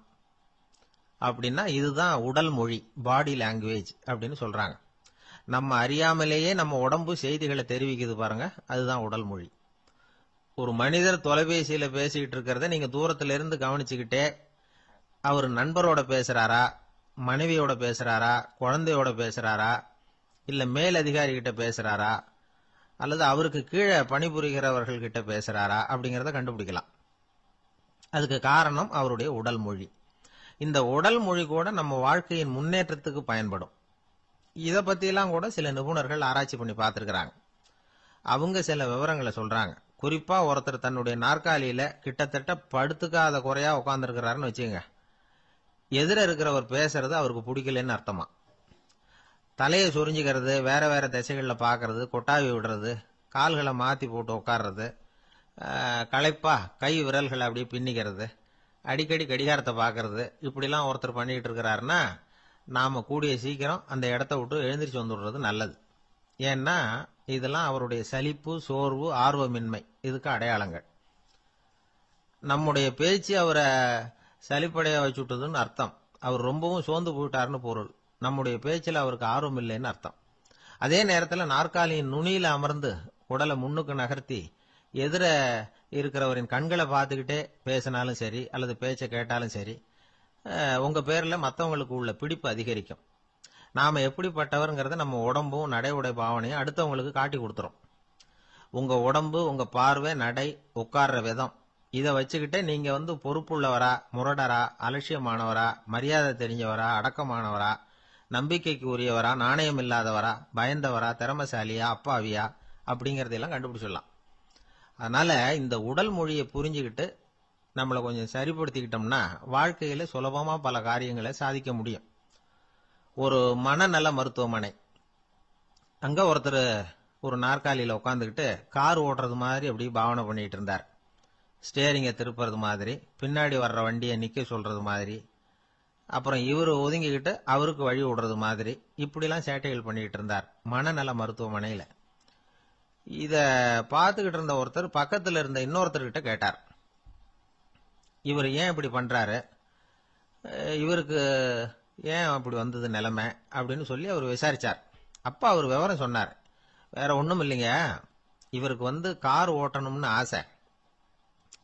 அப்படின்னா இதுதான் உடல் மொழி, பாடி லாங்குவேஜ் அப்படின்னு சொல்றாங்க. நம்ம அறியாமலேயே நம்ம உடம்பு செய்திகளை தெரிவிக்குது பாருங்க, அதுதான் உடல் மொழி. ஒரு மனிதர் தொலைபேசியில பேசிக்கிட்டு இருக்கிறத நீங்க தூரத்துல இருந்து கவனிச்சுக்கிட்டே அவர் நண்பரோட பேசுறாரா, மனைவியோட பேசுறாரா, குழந்தையோட பேசுறாரா, இல்ல மேல் அதிகாரி கிட்ட பேசுறாரா, அல்லது அவருக்கு கீழே பணிபுரிகிறவர்கள் கிட்ட பேசுறாரா அப்படிங்கறத கண்டுபிடிக்கலாம். அதுக்கு காரணம் அவருடைய உடல் மொழி. இந்த உடல் மொழி கூட நம்ம வாழ்க்கையின் முன்னேற்றத்துக்கு பயன்படும். இத பத்தியெல்லாம் கூட சில நிபுணர்கள் ஆராய்ச்சி பண்ணி பார்த்திருக்கிறாங்க. அவங்க சில விவரங்களை சொல்றாங்க. குறிப்பா ஒருத்தர் தன்னுடைய நாற்காலியில கிட்டத்தட்ட படுத்துக்காத குறையா உட்கார்ந்துருக்கிறாருன்னு வச்சுங்க. எதிர இருக்கிறவர் பேசுறது அவருக்கு பிடிக்கலன்னு அர்த்தமா. தலையை சொரிஞ்சுக்கிறது, வேற வேற திசைகள்ல பாக்குறது, கொட்டாவி விடுறது, கால்களை மாத்தி போட்டு உட்கார்றது, களைப்பா கை விரல்களை அப்படியே பின்னிக்கிறது, அடிக்கடி கடிகாரத்தை பாக்குறது, இப்படிலாம் ஒருத்தர் பண்ணிட்டு இருக்கிறாருன்னா நாம கூடிய சீக்கிரம் அந்த இடத்த விட்டு எழுந்திரிச்சு வந்துடுறது நல்லது. ஏன்னா இதெல்லாம் அவருடைய சலிப்பு, சோர்வு, ஆர்வமின்மை இதுக்கு அடையாளங்கள். நம்முடைய பேச்சு அவரை சலிப்படைய வச்சுட்டதுன்னு அர்த்தம். அவர் ரொம்பவும் சோர்ந்து போயிட்டாருன்னு பொருள். நம்முடைய பேச்சில் அவருக்கு ஆர்வம் இல்லைன்னு அர்த்தம். அதே நேரத்தில் நாற்காலியின் நுனியில அமர்ந்து உடலை முன்னுக்கு நகர்த்தி எதிர இருக்கிறவரின் கண்களை பார்த்துக்கிட்டே பேசினாலும் சரி அல்லது பேச்சை கேட்டாலும் சரி, உங்க பேர்ல மற்றவங்களுக்கு உள்ள பிடிப்பு அதிகரிக்கும். நாம எப்படிப்பட்டவர்ங்கிறத நம்ம உடம்பும் நடை உடை பாவனையும் அடுத்தவங்களுக்கு காட்டி கொடுத்துரும். உங்க உடம்பு, உங்க பார்வை, நடை, உட்கார்ற விதம் இதை வச்சுக்கிட்டே நீங்க பொறுப்புள்ளவரா, முரடரா, அலட்சியமானவரா, மரியாதை தெரிஞ்சவரா, அடக்கமானவரா, நம்பிக்கைக்கு உரியவரா, நாணயம் இல்லாதவரா, பயந்தவரா, திறமசாலியா, அப்பாவியா அப்படிங்கறதெல்லாம் கண்டுபிடிச்சிடலாம். அதனால இந்த உடல் மொழியை புரிஞ்சுக்கிட்டு நம்மளை கொஞ்சம் சரிப்படுத்திக்கிட்டோம்னா வாழ்க்கையில சுலபமா பல காரியங்களை சாதிக்க முடியும். ஒரு மனநல மருத்துவமனை, அங்க ஒருத்தர் ஒரு நாற்காலியில உட்காந்துக்கிட்டு கார் ஓட்டுறது மாதிரி அப்படி பாவனை பண்ணிட்டு இருந்தார். ஸ்டேரிங்கை திருப்புறது மாதிரி, பின்னாடி வர்ற வண்டியை நிக்க சொல்றது மாதிரி, அப்புறம் இவரு ஒதுங்கிக்கிட்டு அவருக்கு வழி விடுறது மாதிரி, இப்படிலாம் சேட்டைகள் பண்ணிட்டு இருந்தார் மனநல மருத்துவமனையில. இத பார்த்துக்கிட்டு இருந்த ஒருத்தர் பக்கத்துல இருந்த இன்னொருத்தர்கிட்ட கேட்டார், இவர் ஏன் இப்படி பண்றாரு, இவருக்கு ஏன் அப்படி வந்தது நிலைமை அப்படின்னு சொல்லி அவர் விசாரிச்சார். அப்ப அவர் விவரம் சொன்னார். வேற ஒண்ணும் இல்லைங்க, இவருக்கு கார் ஓட்டணும்னு ஆசை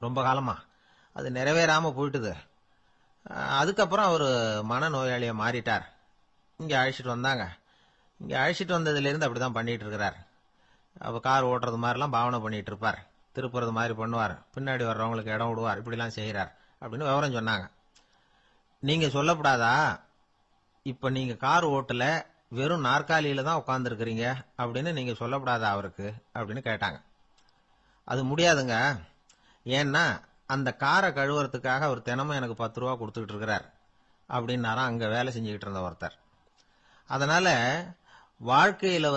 ரொம்ப காலமா, அது நிறைவேறாம போயிட்டுது. அதுக்கப்புறம் அவர் மனநோயாளியா மாறிட்டார். இங்க அழைச்சிட்டு வந்தாங்க. இங்க அழைச்சிட்டு வந்ததுல இருந்து அப்படிதான் பண்ணிட்டு இருக்கிறார். அவ கார் ஓட்டுறது மாதிரிலாம் பாவனை பண்ணிட்டு இருப்பார், திருப்புறது மாதிரி பண்ணுவார், பின்னாடி வர்றவங்களுக்கு இடம் விடுவார், இப்படிலாம் செய்யறார் அப்படின்னு விவரம் சொன்னாங்க. நீங்க சொல்லப்படாதா, இப்ப நீங்க கார் ஓட்டல, வெறும் நாற்காலியில தான் உட்கார்ந்து இருக்கிறீங்க அப்படின்னு நீங்க சொல்லப்படாதா அவருக்கு அப்படின்னு கேட்டாங்க. அது முடியாதுங்க, ஏன்னா அந்த காரை கழுவுறதுக்காக அவர் தினமும் எனக்கு 10 ரூபா கொடுத்துக்கிட்டு இருக்கிறார் அப்படின்னாராம் அங்க வேலை செஞ்சுக்கிட்டு இருந்த ஒருத்தர். அதனால வாழ்க்கையில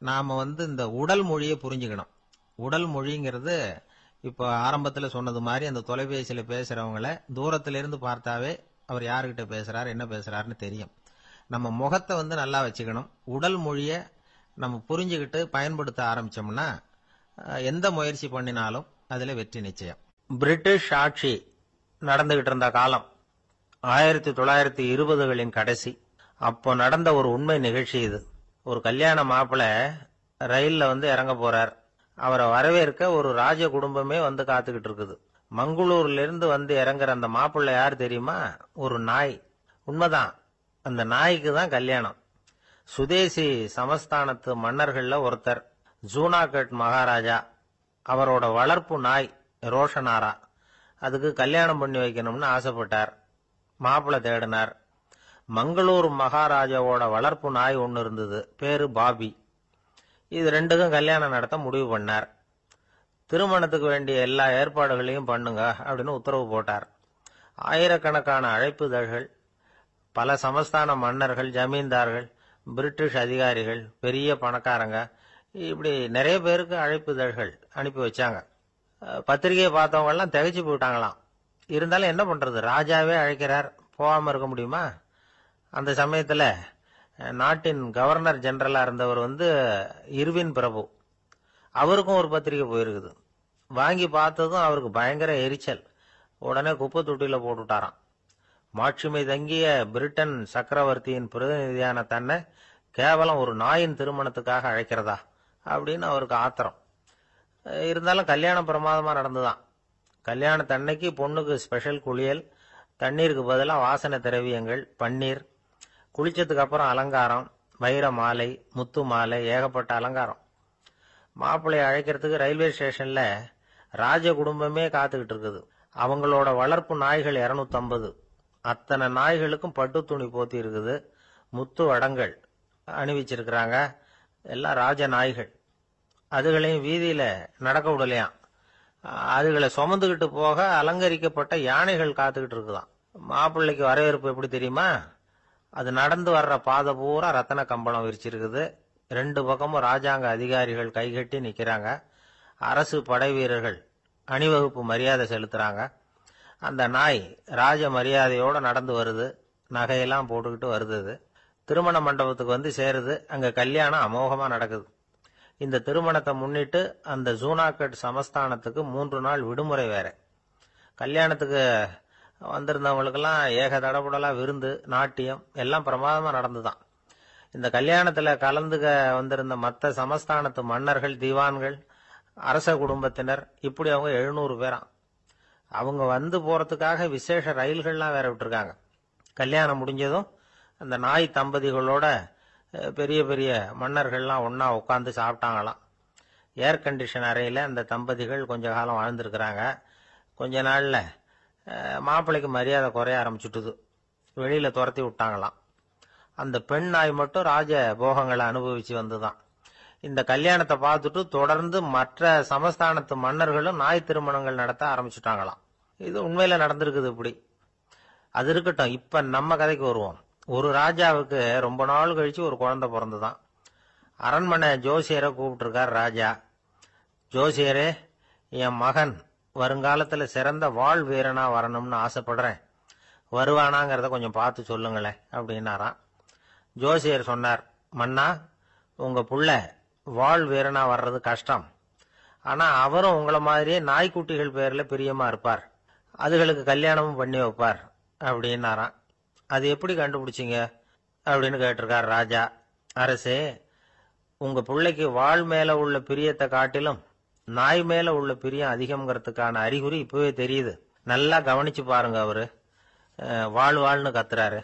நாம இந்த உடல் மொழியை புரிஞ்சுக்கணும். உடல் மொழிங்கிறது இப்ப ஆரம்பத்துல சொன்னது மாதிரி அந்த தொலைபேசியில பேசுறவங்கள தூரத்துல இருந்து பார்த்தாவே அவர் யாருகிட்ட பேசுறாரு என்ன பேசுறாருன்னு தெரியும். நம்ம முகத்தை நல்லா வச்சுக்கணும். உடல் மொழிய நம்ம புரிஞ்சுக்கிட்டு பயன்படுத்த ஆரம்பிச்சோம்னா எந்த முயற்சி பண்ணினாலும் அதுல வெற்றி நிச்சயம். பிரிட்டிஷ் ஆட்சி நடந்துகிட்டு இருந்த காலம் 1920களின் கடைசி. அப்போ நடந்த ஒரு உண்மை நிகழ்ச்சி இது. ஒரு கல்யாண மாப்பிள்ளை ரயில்ல இறங்க போறார். அவரை வரவேற்க ஒரு ராஜ குடும்பமே காத்துக்கிட்டு இருக்குது. மங்களூர்ல இருந்து இறங்குற அந்த மாப்பிள்ளை யார் தெரியுமா? ஒரு நாய். உண்மைதான், அந்த நாய்க்கு தான் கல்யாணம். சுதேசி சமஸ்தானத்து மன்னர்கள்ல ஒருத்தர் ஜூனாகட் மகாராஜா. அவரோட வளர்ப்பு நாய் ரோஷனாரா. அதுக்கு கல்யாணம் பண்ணி வைக்கணும்னு ஆசைப்பட்டார். மாப்பிள்ளை தேடினார். மங்களூர் மகாராஜாவோட வளர்ப்பு நாய் ஒன்னு இருந்தது, பேரு பாபி. இது ரெண்டுக்கும் கல்யாணம் நடத்த முடிவு பண்ணார். திருமணத்துக்கு வேண்டிய எல்லா ஏற்பாடுகளையும் பண்ணுங்க அப்படின்னு உத்தரவு போட்டார். ஆயிரக்கணக்கான அழைப்புதழ்கள், பல சமஸ்தான மன்னர்கள், ஜமீன்தார்கள், பிரிட்டிஷ் அதிகாரிகள், பெரிய பணக்காரங்க, இப்படி நிறைய பேருக்கு அழைப்புதழ்கள் அனுப்பி வச்சாங்க. பத்திரிகையை பார்த்தவங்க எல்லாம் திகைச்சு போயிட்டாங்களாம். இருந்தாலும் என்ன பண்றது, ராஜாவே அழைக்கிறார், போகாம இருக்க முடியுமா? அந்த சமயத்துல நாட்டின் கவர்னர் ஜெனரலா இருந்தவர் இர்வின் பிரபு. அவருக்கும் ஒரு பத்திரிகை போயிருக்குது. வாங்கி பார்த்ததும் அவருக்கு பயங்கர எரிச்சல். உடனே குப்பை தொட்டியில போட்டுட்டாராம். மாட்சிமை தங்கிய பிரிட்டன் சக்கரவர்த்தியின் பிரதிநிதியான தன்னை கேவலம் ஒரு நாயின் திருமணத்துக்காக அழைக்கிறதா அப்படின்னு அவருக்கு ஆத்திரம். இருந்தாலும் கல்யாணம் பிரமாதமா நடந்துதான். கல்யாணத்தன்னைக்கு பொண்ணுக்கு ஸ்பெஷல் குளியல், தண்ணீருக்கு பதிலாக வாசனை திரவியங்கள், பன்னீர், குளிச்சதுக்கு அப்புறம் அலங்காரம், வைர மாலை, முத்து மாலை, ஏகப்பட்ட அலங்காரம். மாப்பிள்ளையை அழைக்கிறதுக்கு ரயில்வே ஸ்டேஷன்ல ராஜ குடும்பமே காத்துக்கிட்டு இருக்குது. அவங்களோட வளர்ப்பு நாய்கள் 250. அத்தனை நாய்களுக்கும் பட்டு துணி போத்தி இருக்குது. முத்து வடங்கள் அணிவிச்சிருக்கிறாங்க. எல்லாம் ராஜ நாய்கள். அதுகளையும் வீதியில நடக்க விடலையாம். அதுகளை சுமந்துகிட்டு போக அலங்கரிக்கப்பட்ட யானைகள் காத்துக்கிட்டு இருக்குதாம். மாப்பிள்ளைக்கு வரவேற்பு எப்படி தெரியுமா? அது நடந்து வர்ற பாதை பூரா ரத்தன கம்பளம் விரிச்சிருக்குது. 2 பக்கமும் ராஜாங்க அதிகாரிகள் கைகட்டி நிக்கிறாங்க. அரசு படை வீரர்கள் அணிவகுப்பு மரியாதை செலுத்துறாங்க. அந்த நாய் ராஜ மரியாதையோட நடந்து வருது. நகையெல்லாம் போட்டுக்கிட்டு வருது. திருமண மண்டபத்துக்கு சேருது. அங்க கல்யாணம் அமோகமா நடக்குது. இந்த திருமணத்தை முன்னிட்டு அந்த ஜூனாகட் சமஸ்தானத்துக்கு 3 நாள் விடுமுறை வேற. கல்யாணத்துக்கு வந்திருந்தவங்களுக்கெல்லாம் ஏக தடபுடலா விருந்து, நாட்டியம் எல்லாம் பிரமாதமா நடந்துதான். இந்த கல்யாணத்துல கலந்துக்க வந்திருந்த மற்ற சமஸ்தானத்து மன்னர்கள், திவான்கள், அரச குடும்பத்தினர், இப்படி அவங்க 700 பேராம். அவங்க போறதுக்காக விசேஷ ரயில்கள்லாம் வேற விட்டுருக்காங்க. கல்யாணம் முடிஞ்சதும் அந்த நாய் தம்பதிகளோட பெரிய பெரிய மன்னர்கள்லாம் ஒன்னா உட்காந்து சாப்பிட்டாங்களாம். ஏர் கண்டிஷன் அறையில அந்த தம்பதிகள் கொஞ்ச காலம் வாழ்ந்திருக்கிறாங்க. கொஞ்ச நாள்ல மாப்பிள்ளைக்கு மரியாதை குறைய ஆரம்பிச்சுட்டுது. வெளியில துரத்தி விட்டாங்களாம். அந்த பெண் நாய் மட்டும் ராஜ போகங்களை அனுபவிச்சு வந்துதான். இந்த கல்யாணத்தை பார்த்துட்டு தொடர்ந்து மற்ற சமஸ்தானத்து மன்னர்களும் நாய் திருமணங்கள் நடத்த ஆரம்பிச்சுட்டாங்களாம். இது உண்மையில நடந்திருக்குது. இப்படி அது இருக்கட்டும். இப்ப நம்ம கதைக்கு வருவோம். ஒரு ராஜாவுக்கு ரொம்ப நாள் கழிச்சு ஒரு குழந்தை பிறந்துதான். அரண்மனை ஜோசியரை கூப்பிட்டுருக்கார் ராஜா. ஜோசியரே, என் மகன் வருங்காலத்துல சிறந்த வாழ் வீரனா வரணும்னு ஆசைப்படுறேன். வருவானாங்கிறத கொஞ்சம் பார்த்து சொல்லுங்களேன் அப்படின்னாராம். ஜோசியர் சொன்னார், மன்னா, உங்க புள்ள வாழ் வீரனா வர்றது கஷ்டம். ஆனா அவரும் உங்களை மாதிரியே நாய்க்குட்டிகள் பேர்ல பிரியமா இருப்பார். அதுகளுக்கு கல்யாணமும் பண்ணி வைப்பார் அப்படின்னாராம். அது எப்படி கண்டுபிடிச்சிங்க அப்படின்னு கேட்டிருக்கார் ராஜா. அரசே, உங்க பிள்ளைக்கு வாழ் மேல உள்ள பிரியத்தை காட்டிலும் நாய் மேல உள்ள பிரியம் அதிகம்ங்கிறதுக்கான அறிகுறி இப்பவே தெரியுது. நல்லா கவனிச்சு பாருங்க. அவரு வாழ் வாழ்னு கத்துறாரு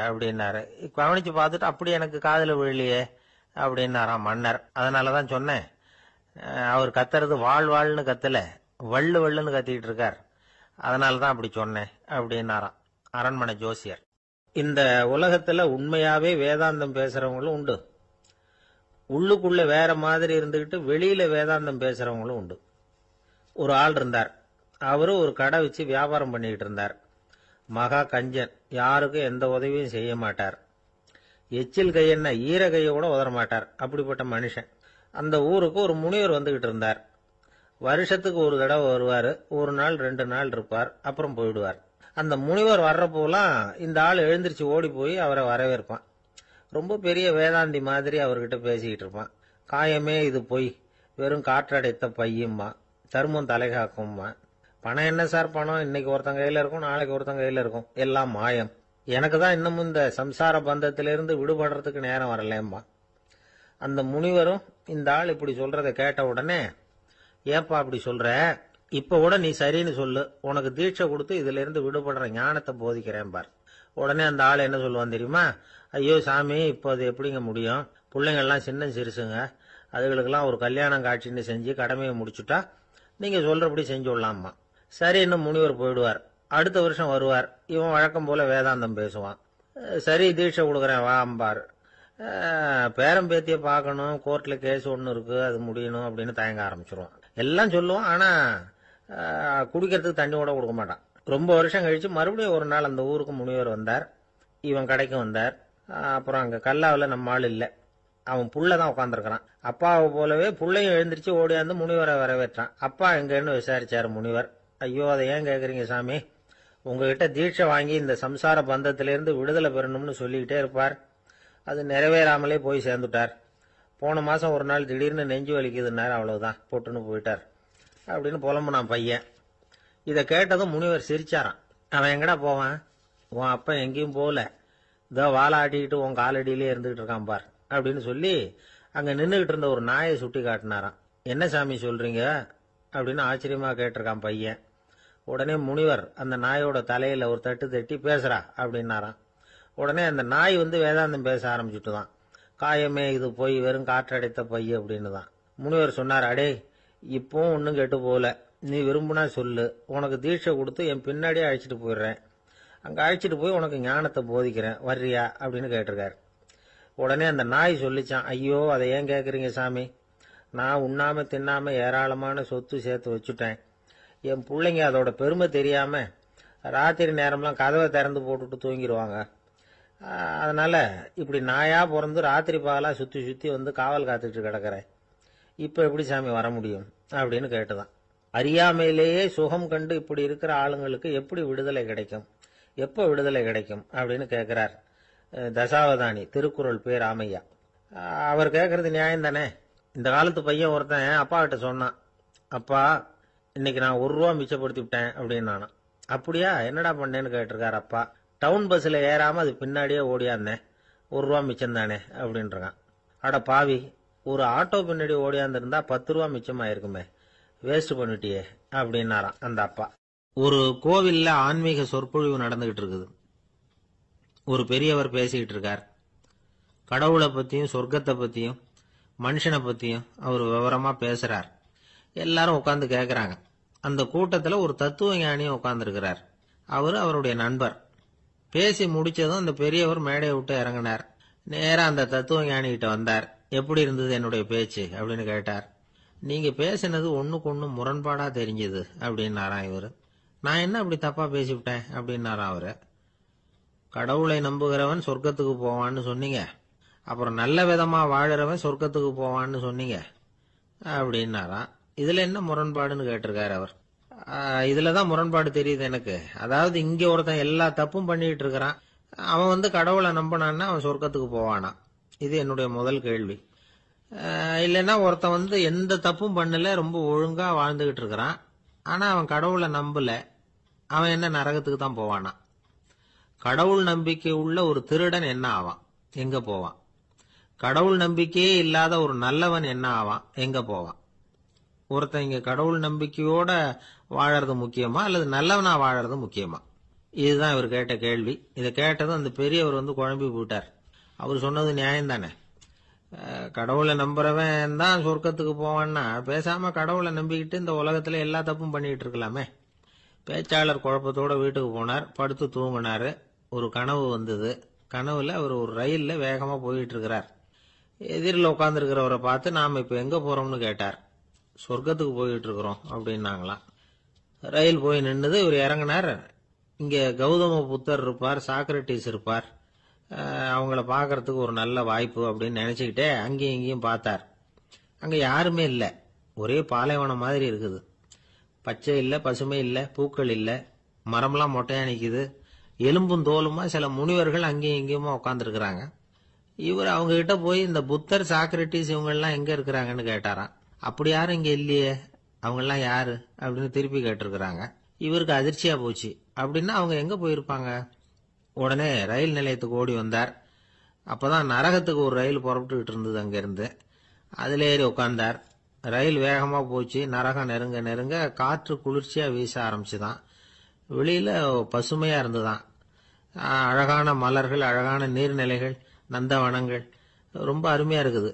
அப்படின்னாரு. கவனிச்சு பார்த்துட்டு அப்படி எனக்கு காதுல விழலையே அப்படின்னாராம் மன்னர். அதனாலதான் சொன்னேன், அவர் கத்துறது வாழ் வாழ்னு கத்தல, வள்ளு வள்ளுன்னு கத்திட்டு இருக்கார். அதனாலதான் அப்படி சொன்னேன் அப்படின்னாராம் அரண்மனை ஜோசியர். இந்த உலகத்துல உண்மையாவே வேதாந்தம் பேசுறவங்களும் உண்டு. உள்ளுக்குள்ள வேற மாதிரி இருந்துகிட்டு வெளியில வேதாந்தம் பேசுறவங்களும் உண்டு. ஒரு ஆள் இருந்தார். அவரு ஒரு கடை வச்சு வியாபாரம் பண்ணிக்கிட்டு இருந்தார். மகா கஞ்சன், யாருக்கும் எந்த உதவியும் செய்ய மாட்டார். எச்சில் கையென்ன ஈர கையை கூட உதற மாட்டார். அப்படிப்பட்ட மனுஷன். அந்த ஊருக்கு ஒரு முனிவர் வந்துகிட்டு இருந்தார். வருஷத்துக்கு ஒரு தடவை வருவார். ஒரு நாள் 2 நாள் இருப்பார், அப்புறம் போயிடுவார். அந்த முனிவர் வர்றப்போலாம் இந்த ஆள் எழுந்திருச்சு ஓடி போய் அவரை வரவேற்பான். ரொம்ப பெரிய வேதாந்தி மாதிரி அவர்கிட்ட பேசிக்கிட்டு இருப்பான். காயமே இது பொய், வெறும் காற்றடைத்த பையும்மா, தர்மம் தலைகாக்கும்மா. பணம் என்ன சார் பணம், இன்னைக்கு ஒருத்தன் கையில இருக்கும், நாளைக்கு ஒருத்தன் கையில இருக்கும், எல்லாம் மாயம். எனக்கு தான் இன்னமும் இந்த சம்சார பந்தத்திலிருந்து விடுபடுறதுக்கு நேரம் வரலேம்மா. அந்த முனிவரும் இந்த ஆள் இப்படி சொல்றதை கேட்ட உடனே, ஏப்பா அப்படி சொல்ற, இப்ப கூட நீ சரின்னு சொல்லு, உனக்கு தீட்சை கொடுத்து இதுல இருந்து விடுபடுற ஞானத்தை போதிக்கிறேன் பார். உடனே அந்த ஆள் என்ன சொல்லுவான் தெரியுமா? ஐயோ சாமி, இப்போ அது எப்படிங்க முடியும், பிள்ளைங்கள்லாம் சின்ன சிறுசுங்க, அதுகளுக்கெல்லாம் ஒரு கல்யாணம் காட்சின்னு செஞ்சு கடமையை முடிச்சுட்டா நீங்க சொல்றபடி செஞ்சு விடலாமா. சரி, இன்னும் முனிவர் போயிடுவார். அடுத்த வருஷம் வருவார். இவன் வழக்கம் போல வேதாந்தம் பேசுவான். சரி தீட்சை கொடுக்குறேன் வா அம்பார். பேரம்பேத்திய பார்க்கணும், கோர்ட்ல கேஸ் ஒன்று இருக்கு, அது முடியணும் அப்படின்னு தயங்க ஆரம்பிச்சிருவான். எல்லாம் சொல்லுவான், ஆனா குடிக்கிறதுக்கு தண்ணி கூட கொடுக்க மாட்டான். ரொம்ப வருஷம் கழிச்சு மறுபடியும் ஒரு நாள் அந்த ஊருக்கு முனிவர் வந்தார். இவன் கடைக்கு வந்தார். அப்புறம் அங்க கல்லாவில் நம்ம ஆள் இல்லை, அவன் புள்ளதான் உட்காந்துருக்கிறான். அப்பாவை போலவே புள்ளையும் எழுந்திரிச்சு ஓடியாந்து முனிவரை வரவேற்றான். அப்பா எங்கன்னு விசாரிச்சாரு முனிவர். ஐயோ அதை ஏன் கேக்குறீங்க சாமி, உங்ககிட்ட தீட்சை வாங்கி இந்த சம்சார பந்தத்திலிருந்து விடுதலை பெறணும்னு சொல்லிக்கிட்டே இருப்பார், அது நிறைவேறாமலே போய் சேர்ந்துட்டார். போன மாசம் ஒரு நாள் திடீர்னு நெஞ்சு வலிக்குதுன்னாரு, அவ்வளவுதான் போட்டுன்னு போயிட்டார் அப்படின்னு புலம்புனான் பையன். இதை கேட்டதும் முனிவர் சிரிச்சாரான். அவன் எங்கடா போவான், உன் அப்பா எங்கேயும் போகல, இதோ வாழை ஆட்டிக்கிட்டு உன் காலடியிலே இருந்துகிட்டு இருக்கான் பார் அப்படின்னு சொல்லி அங்க நின்றுகிட்டு இருந்த ஒரு நாயை சுட்டி காட்டினாராம். என்ன சாமி சொல்றீங்க அப்படின்னு ஆச்சரியமா கேட்டிருக்கான் பையன். உடனே முனிவர் அந்த நாயோட தலையில ஒரு தட்டு தட்டி பேசுறா அப்படின்னாராம். உடனே அந்த நாய் வேதாந்தம் பேச ஆரம்பிச்சுட்டுதான். காயமே இது போய் வெறும் காற்றடைத்த பைய அப்படின்னு தான். முனிவர் சொன்னார், அடே இப்பவும் ஒன்னும் கெட்டு போகல, நீ விரும்புனா சொல்லு, உனக்கு தீட்சை கொடுத்து என் பின்னாடியே அழைச்சிட்டு போயிடுறேன், அங்க அழைச்சிட்டு போய் உனக்கு ஞானத்தை போதிக்கிறேன், வர்றியா அப்படின்னு கேட்டிருக்காரு. உடனே அந்த நாய் சொல்லிச்சான், ஐயோ அதை ஏன் கேக்குறீங்க சாமி, நான் உண்ணாம தின்னாம ஏராளமான சொத்து சேர்த்து வச்சுட்டேன். என் பிள்ளைங்க அதோட பெருமை தெரியாம ராத்திரி நேரம்லாம் கதவை திறந்து போட்டுட்டு தூங்கிடுவாங்க. அதனால இப்படி நாயா பிறந்து ராத்திரி பகலா சுத்தி சுத்தி காவல் காத்துட்டு கிடக்கிறேன். இப்ப எப்படி சாமி வர முடியும் அப்படின்னு கேட்டுதான். அறியாமையிலேயே சுகம் கண்டு இப்படி இருக்கிற ஆளுங்களுக்கு எப்படி விடுதலை கிடைக்கும், எப்ப விடுதலை கிடைக்கும் அப்படின்னு கேட்கிறார் தசாவதானி, திருக்குறள் பேர் ராமையா. அவர் கேட்கறது நியாயம் தானே. இந்த காலத்து பையன் ஒருத்தன் அப்பா கிட்ட சொன்னான், அப்பா இன்னைக்கு நான் 1 ரூபா மிச்சப்படுத்தி விட்டேன் அப்படின்னு. நானும் அப்படியா, என்னடா பண்ணேன்னு கேட்டிருக்காரு அப்பா. டவுன் பஸ்ல ஏறாம அது பின்னாடியே ஓடியாந்தேன், 1 ரூபா மிச்சம் தானே அப்படின்றான். அட பாவி, ஒரு ஆட்டோ பின்னாடி ஓடியாந்துருந்தா 10 ரூபா மிச்சமாயிருக்குமே, வேஸ்ட் பண்ணிட்டியே அப்படின்னாராம் அந்த அப்பா. ஒரு கோவில்ல ஆன்மீக சொற்பொழிவு நடந்துகிட்டு இருக்குது. ஒரு பெரியவர் பேசிக்கிட்டு இருக்கார். கடவுளை பத்தியும் சொர்க்கத்தை பத்தியும் மனுஷனை பத்தியும் அவர் விவரமா பேசுறார். எல்லாரும் உட்கார்ந்து கேட்கறாங்க. அந்த கூட்டத்துல ஒரு தத்துவ ஞானியும் உட்கார்ந்துருக்கிறார். அவரு அவருடைய நண்பர். பேசி முடிச்சதும் அந்த பெரியவர் மேடையை விட்டு இறங்கினார். நேரா அந்த தத்துவ ஞானி கிட்ட வந்தார். எப்படி இருந்தது என்னுடைய பேச்சு அப்படின்னு கேட்டார். நீங்க பேசினது ஒண்ணுக்கு ஒண்ணு முரண்பாடா தெரிஞ்சது அப்படின்னாராம் இவரு. நான் என்ன அப்படி தப்பா பேசிவிட்டேன் அப்படின்னாராம் அவரு. கடவுளை நம்புகிறவன் சொர்க்கத்துக்கு போவான்னு சொன்னீங்க, அப்புறம் நல்ல விதமா வாழறவன் சொர்க்கத்துக்கு போவான்னு சொன்னீங்க அப்படின்னாராம். இதுல என்ன முரண்பாடுன்னு கேட்டிருக்காரு அவர். இதுலதான் முரண்பாடு தெரியுது எனக்கு. அதாவது இங்க ஒருத்தன் எல்லா தப்பும் பண்ணிட்டு இருக்கிறான், அவன் கடவுளை நம்பினான்னா அவன் சொர்க்கத்துக்கு போவானா, இது என்னுடைய முதல் கேள்வி. இல்லைன்னா ஒருத்தன் எந்த தப்பும் பண்ணல, ரொம்ப ஒழுங்கா வாழ்ந்துகிட்டு இருக்கிறான், ஆனா அவன் கடவுளை நம்பல, அவன் என்ன நரகத்துக்கு தான் போவானா. கடவுள் நம்பிக்கை உள்ள ஒரு திருடன் என்ன ஆவான், எங்க போவான். கடவுள் நம்பிக்கையே இல்லாத ஒரு நல்லவன் என்ன ஆவான், எங்க போவான். ஒருத்தன் இங்க கடவுள் நம்பிக்கையோட வாழறது முக்கியமா அல்லது நல்லவனா வாழறது முக்கியமா, இதுதான் இவர் கேட்ட கேள்வி. இதை கேட்டதும் அந்த பெரியவர் குழம்பி போயிட்டார். அவர் சொன்னது நியாயம் தானே. கடவுளை நம்புறவன் தான் சொர்க்கத்துக்கு போவான்னா பேசாம கடவுளை நம்பிக்கிட்டு இந்த உலகத்துல எல்லா தப்பும் பண்ணிட்டு இருக்கலாமே. பேச்சாளர் குழப்பத்தோட வீட்டுக்கு போனார். படுத்து தூங்கினாரு. ஒரு கனவு வந்தது. கனவுல அவர் ஒரு ரயில்ல வேகமா போயிட்டு இருக்கிறார். எதிரில் உட்கார்ந்து இருக்கிறவரை பார்த்து நாம இப்ப எங்க போறோம்னு கேட்டார். சொர்க்கத்துக்கு போயிட்டு இருக்கிறோம் அப்படின்னாங்களாம். ரயில் போய் நின்னுது. இவர் இறங்கினார். இங்க கௌதம புத்தர் இருப்பார், சாக்ரட்டிஸ் இருப்பார், அவங்கள பார்க்கறதுக்கு ஒரு நல்ல வாய்ப்பு அப்படின்னு நினைச்சுக்கிட்டே அங்கேயும் இங்கேயும் பார்த்தார். அங்க யாருமே இல்லை. ஒரே பாலைவனம் மாதிரி இருக்குது. பச்சை இல்லை, பசுமை இல்லை, பூக்கள் இல்லை, மரம்லாம் மொட்டையா நிக்குது. எலும்பும் தோலுமா சில முனிவர்கள் அங்கேயும் இங்கேயுமா உட்காந்துருக்கிறாங்க. இவர் அவங்க கிட்ட போய் இந்த புத்தர், சாக்ரட்டிஸ் இவங்கெல்லாம் எங்க இருக்கிறாங்கன்னு கேட்டாராம். அப்படி யாரும் இங்க இல்லையே, அவங்கெல்லாம் யாரு அப்படின்னு திருப்பி கேட்டிருக்கிறாங்க. இவருக்கு அதிர்ச்சியா போச்சு. அப்படின்னா அவங்க எங்க போயிருப்பாங்க? உடனே ரயில் நிலையத்துக்கு ஓடி வந்தார். அப்பதான் நரகத்துக்கு ஒரு ரயில் புறப்பட்டுக்கிட்டு இருந்தது அங்கிருந்து. அதுல ஏறி உட்கார்ந்தார். ரயில் வேகமா போச்சு. நரகம் நெருங்க நெருங்க காற்று குளிர்ச்சியா வீச ஆரம்பிச்சுதான். வெளியில பசுமையா இருந்துதான். அழகான மலர்கள், அழகான நீர்நிலைகள், நந்தவனங்கள், ரொம்ப அருமையா இருக்குது.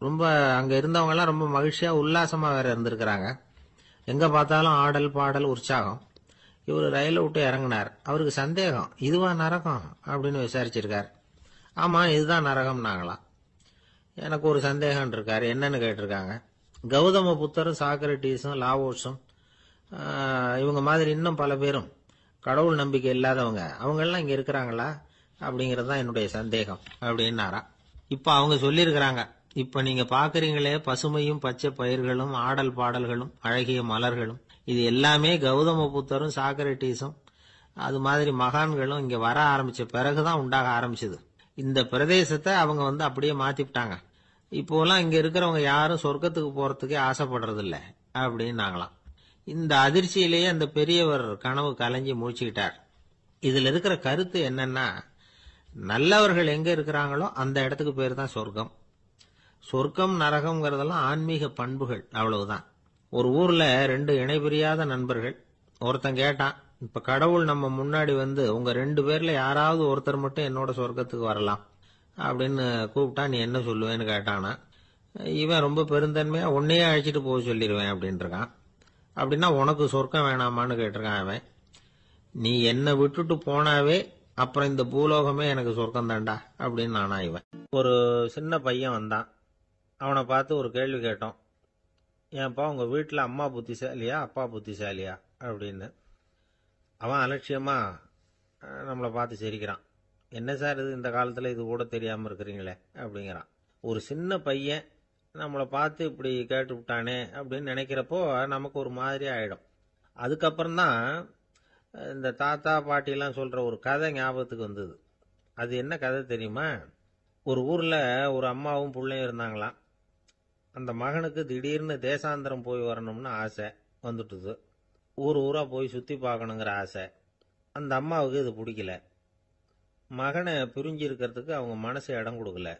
ரொம்ப அங்க இருந்தவங்க எல்லாம் ரொம்ப மகிழ்ச்சியா உல்லாசமா வேற இருந்திருக்கிறாங்க. எங்க பார்த்தாலும் ஆடல் பாடல் உற்சாகம். இவர் ரயில விட்டு இறங்கினார். அவருக்கு சந்தேகம், இதுவா நரகம் அப்படின்னு விசாரிச்சிருக்கார். ஆமா, இதுதான் நரகம் நாங்களாம். எனக்கு ஒரு சந்தேகம் இருக்காரு, என்னன்னு கேட்டிருக்காங்க. கௌதம புத்தரும் சாக்ரட்டிஸும் லாவோஸும் இவங்க மாதிரி இன்னும் பல பேரும் கடவுள் நம்பிக்கை இல்லாதவங்க, அவங்க எல்லாம் இங்க இருக்கிறாங்களா அப்படிங்கறது தான் என்னுடைய சந்தேகம் அப்படின்னாரா. இப்ப அவங்க சொல்லியிருக்கிறாங்க, இப்ப நீங்க பாக்குறீங்களே பசுமையும் பச்சை பயிர்களும் ஆடல் பாடல்களும் அழகிய மலர்களும், இது எல்லாமே கௌதம புத்தரும் சாக்ரட்டிஸும் அது மாதிரி மகான்களும் இங்க வர ஆரம்பிச்ச பிறகுதான் உண்டாக ஆரம்பிச்சது. இந்த பிரதேசத்தை அவங்க அப்படியே மாத்திவிட்டாங்க. இப்போலாம் இங்க இருக்கிறவங்க யாரும் சொர்க்கத்துக்கு போறதுக்கே ஆசைப்படுறது இல்ல அப்படின்னாங்களாம். இந்த அதிர்ச்சியிலேயே அந்த பெரியவர் கனவு கலைஞ்சி முடிச்சுக்கிட்டார். இதுல இருக்கிற கருத்து என்னன்னா, நல்லவர்கள் எங்க இருக்கிறாங்களோ அந்த இடத்துக்கு பேர் தான் சொர்க்கம். சொர்க்கம் நரகம்ங்கிறதெல்லாம் ஆன்மீக பண்புகள், அவ்வளவுதான். ஒரு ஊர்ல ரெண்டு இணைபிரியாத நண்பர்கள். ஒருத்தன் கேட்டான், இப்ப கடவுள் நம்ம முன்னாடி உங்க ரெண்டு பேர்ல யாராவது ஒருத்தர் மட்டும் என்னோட சொர்க்கத்துக்கு வரலாம் அப்படின்னு கூப்பிட்டா நீ என்ன சொல்லுவேன்னு கேட்டானா. இவன் ரொம்ப பெருந்தன்மையா உன்னையே அழைச்சிட்டு போக சொல்லிடுவேன் அப்படின்னு இருக்கான். அப்படின்னா உனக்கு சொர்க்கம் வேணாமான்னு கேட்டிருக்கான் அவன். நீ என்னை விட்டுட்டு போனாவே அப்புறம் இந்த பூலோகமே எனக்கு சொர்க்கம் தாண்டா அப்படின்னு நானா இவன். ஒரு சின்ன பையன் வந்தான். அவனை பார்த்து ஒரு கேள்வி கேட்டோம். ஏன்பா உங்க வீட்டுல அம்மா புத்திசாலியா அப்பா புத்திசாலியா அப்படின்னு. அவன் அலட்சியமா நம்மளை பார்த்து சிரிக்கிறான். என்ன சார் இது, இந்த காலத்துல இது கூட தெரியாம இருக்கிறீங்களே அப்படிங்கிறான். ஒரு சின்ன பையன் நம்மளை பார்த்து இப்படி கேட்டு விட்டானே அப்படின்னு நினைக்கிறப்போ நமக்கு ஒரு மாதிரி ஆயிடும். அதுக்கப்புறம் தான் இந்த தாத்தா பாட்டிலாம் சொல்ற ஒரு கதை ஞாபகத்துக்கு வந்தது. அது என்ன கதை தெரியுமா? ஒரு ஊர்ல ஒரு அம்மாவும் பிள்ளையும் இருந்தாங்களாம். அந்த மகனுக்கு திடீர்னு தேசாந்திரம் போய் வரணும்னு ஆசை வந்துட்டுது. ஊர் ஊரா போய் சுத்தி பார்க்கணுங்கிற ஆசை. அந்த அம்மாவுக்கு இது பிடிக்கல. மகனை பிரிஞ்சு இருக்கிறதுக்கு அவங்க மனசு இடம் கொடுக்கல.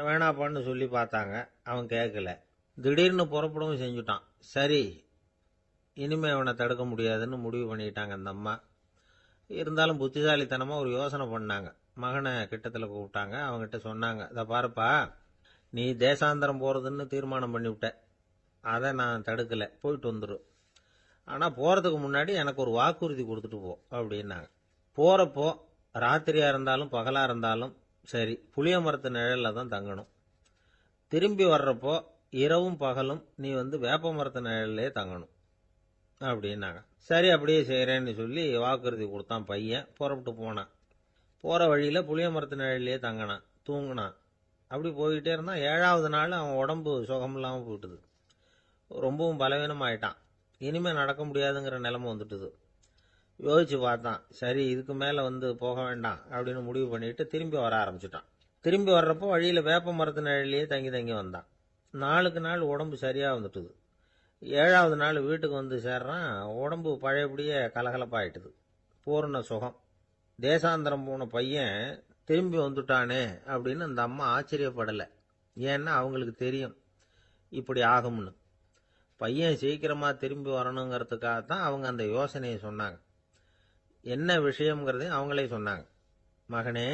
வேணாப்பான்னு சொல்லி பார்த்தாங்க, அவன் கேட்கல. திடீர்னு புறப்படவும் செஞ்சுட்டான். சரி, இனிமே அவனை தடுக்க முடியாதுன்னு முடிவு பண்ணிட்டாங்க அந்த அம்மா. இருந்தாலும் புத்திசாலித்தனமா ஒரு யோசனை பண்ணாங்க. மகனை கிட்டத்துல கூப்பிட்டாங்க. அவங்ககிட்ட சொன்னாங்க, இதை பாருப்பா, நீ தேசாந்தரம் போறதுன்னு தீர்மானம் பண்ணிவிட்ட, அதை நான் தடுக்கல, போயிட்டு வந்துரு. ஆனா போறதுக்கு முன்னாடி எனக்கு ஒரு வாக்குறுதி கொடுத்துட்டு போ அப்படின்னாங்க. போறப்போ ராத்திரியா இருந்தாலும் பகலா இருந்தாலும் சரி புளிய மரத்து நிழல்ல தான் தங்கணும். திரும்பி வர்றப்போ இரவும் பகலும் நீ வேப்ப மரத்து நிழல்லே தங்கணும் அப்படின்னாங்க. சரி அப்படியே செய்யறேன்னு சொல்லி வாக்குறுதி கொடுத்தான் பையன். புறப்பட்டு போனான். போற வழியில புளிய மரத்து நிழல்லே தங்கினான், தூங்கினான். அப்படி போயிட்டே இருந்தான். 7வது நாள் அவன் உடம்பு சுகம் இல்லாம போயிட்டுது. ரொம்பவும் பலவீனம் ஆயிட்டான். இனிமே நடக்க முடியாதுங்கிற நிலைமை வந்துட்டுது. யோசிச்சு பார்த்தான். சரி, இதுக்கு மேல போக வேண்டாம் அப்படின்னு முடிவு பண்ணிட்டு திரும்பி வர ஆரம்பிச்சுட்டான். திரும்பி வர்றப்போ வழியில வேப்ப மரத்து நிழலையே தங்கி தங்கி வந்தான். நாளுக்கு நாள் உடம்பு சரியா வந்துட்டுது. 7வது நாள் வீட்டுக்கு சேர்றான். உடம்பு பழையபடியே கலகலப்பாயிட்டுது. பூர்ண சுகம். தேசாந்திரம் போன பையன் திரும்பி வந்துட்டானே அப்படின்னு அந்த அம்மா ஆச்சரியப்படலை. ஏன்னா அவங்களுக்கு தெரியும் இப்படி ஆகும்னு. பையன் சீக்கிரமா திரும்பி வரணுங்கிறதுக்காகத்தான் அவங்க அந்த யோசனையை சொன்னாங்க. என்ன விஷயம்ங்கிறதையும் அவங்களே சொன்னாங்க. மகனே,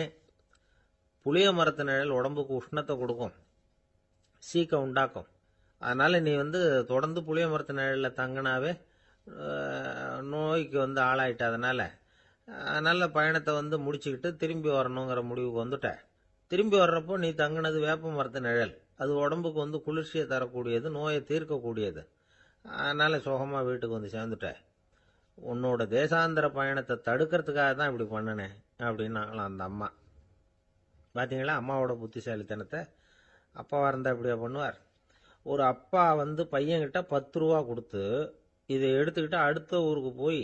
புளிய மரத்து நிழல் உடம்புக்கு உஷ்ணத்தை கொடுக்கும், சீக்க உண்டாக்கும். அதனால நீ தொடர்ந்து புளிய மரத்து நிழல்ல தங்கினாவே நோய்க்கு ஆளாயிட்ட. அதனால பயணத்தை முடிச்சுக்கிட்டு திரும்பி வரணுங்கிற முடிவுக்கு வந்துட்ட. திரும்பி வர்றப்போ நீ தங்கினது வேப்ப மரத்து நிழல், அது உடம்புக்கு குளிர்ச்சியை தரக்கூடியது, நோயை தீர்க்கக்கூடியது. அதனால சுகமா வீட்டுக்கு வந்து சேர்ந்துட்டேன். உன்னோட தேசாந்திர பயணத்தை தடுக்கிறதுக்காக தான் இப்படி பண்ணினேன் அப்படின்னாங்களாம் அந்த அம்மா. பாத்தீங்களா அம்மாவோட புத்திசாலித்தனத்தை? அப்பாவா இருந்தா இப்படியா பண்ணுவார்? ஒரு அப்பா பையன்கிட்ட 10 ரூபா கொடுத்து இதை எடுத்துக்கிட்டு அடுத்த ஊருக்கு போய்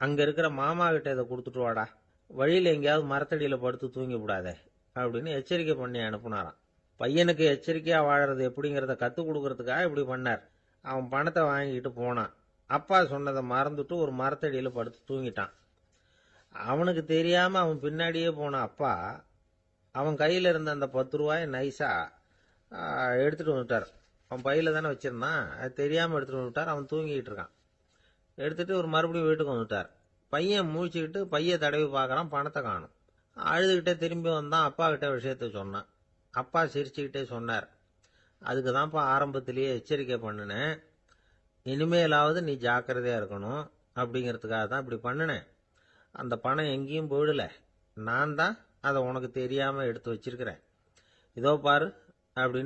அங்க இருக்கிற மாமா கிட்ட இதை கொடுத்துட்டு வாடா, வழியில எங்கேயாவது மரத்தடியில படுத்து தூங்கி விடாதே அப்படின்னு எச்சரிக்கை பண்ணி அனுப்புனாராம். பையனுக்கு எச்சரிக்கையா வாழறது எப்படிங்கிறத கத்துக் கொடுக்கறதுக்காக இப்படி பண்ணார். அவன் பணத்தை வாங்கிட்டு போனான். அப்பா சொன்னதை மறந்துட்டு ஒரு மரத்தடியில படுத்து தூங்கிட்டான். அவனுக்கு தெரியாம அவன் பின்னாடியே போன அப்பா அவன் கையில இருந்த அந்த 10 ரூபாயை நைஸா எடுத்துட்டு வந்துட்டார். அவன் பையில தானே வச்சிருந்தான், அது தெரியாம எடுத்துட்டு வந்துட்டார். அவன் தூங்கிட்டு இருக்கான். எடுத்துட்டு ஒரு மறுபடியும் வீட்டுக்கு வந்துட்டார். பையன் முழிச்சுக்கிட்டு பைய தடவி பார்க்கறான், பணத்தை காணும். அழுதுகிட்டே திரும்பி வந்தான். அப்பா கிட்ட விஷயத்த சொன்னான். அப்பா சிரிச்சுக்கிட்டே சொன்னார், அதுக்கு தான்ப்பா ஆரம்பத்திலேயே எச்சரிக்கை பண்ணினேன், இனிமேலாவது நீ ஜாக்கிரதையா இருக்கணும் அப்படிங்கிறதுக்காக தான் இப்படி பண்ணினேன். அந்த பணம் எங்கேயும் போயிடல, நான் தான் அதை உனக்கு தெரியாம எடுத்து வச்சிருக்கிறேன். இதோ பாரு அப்படின்னு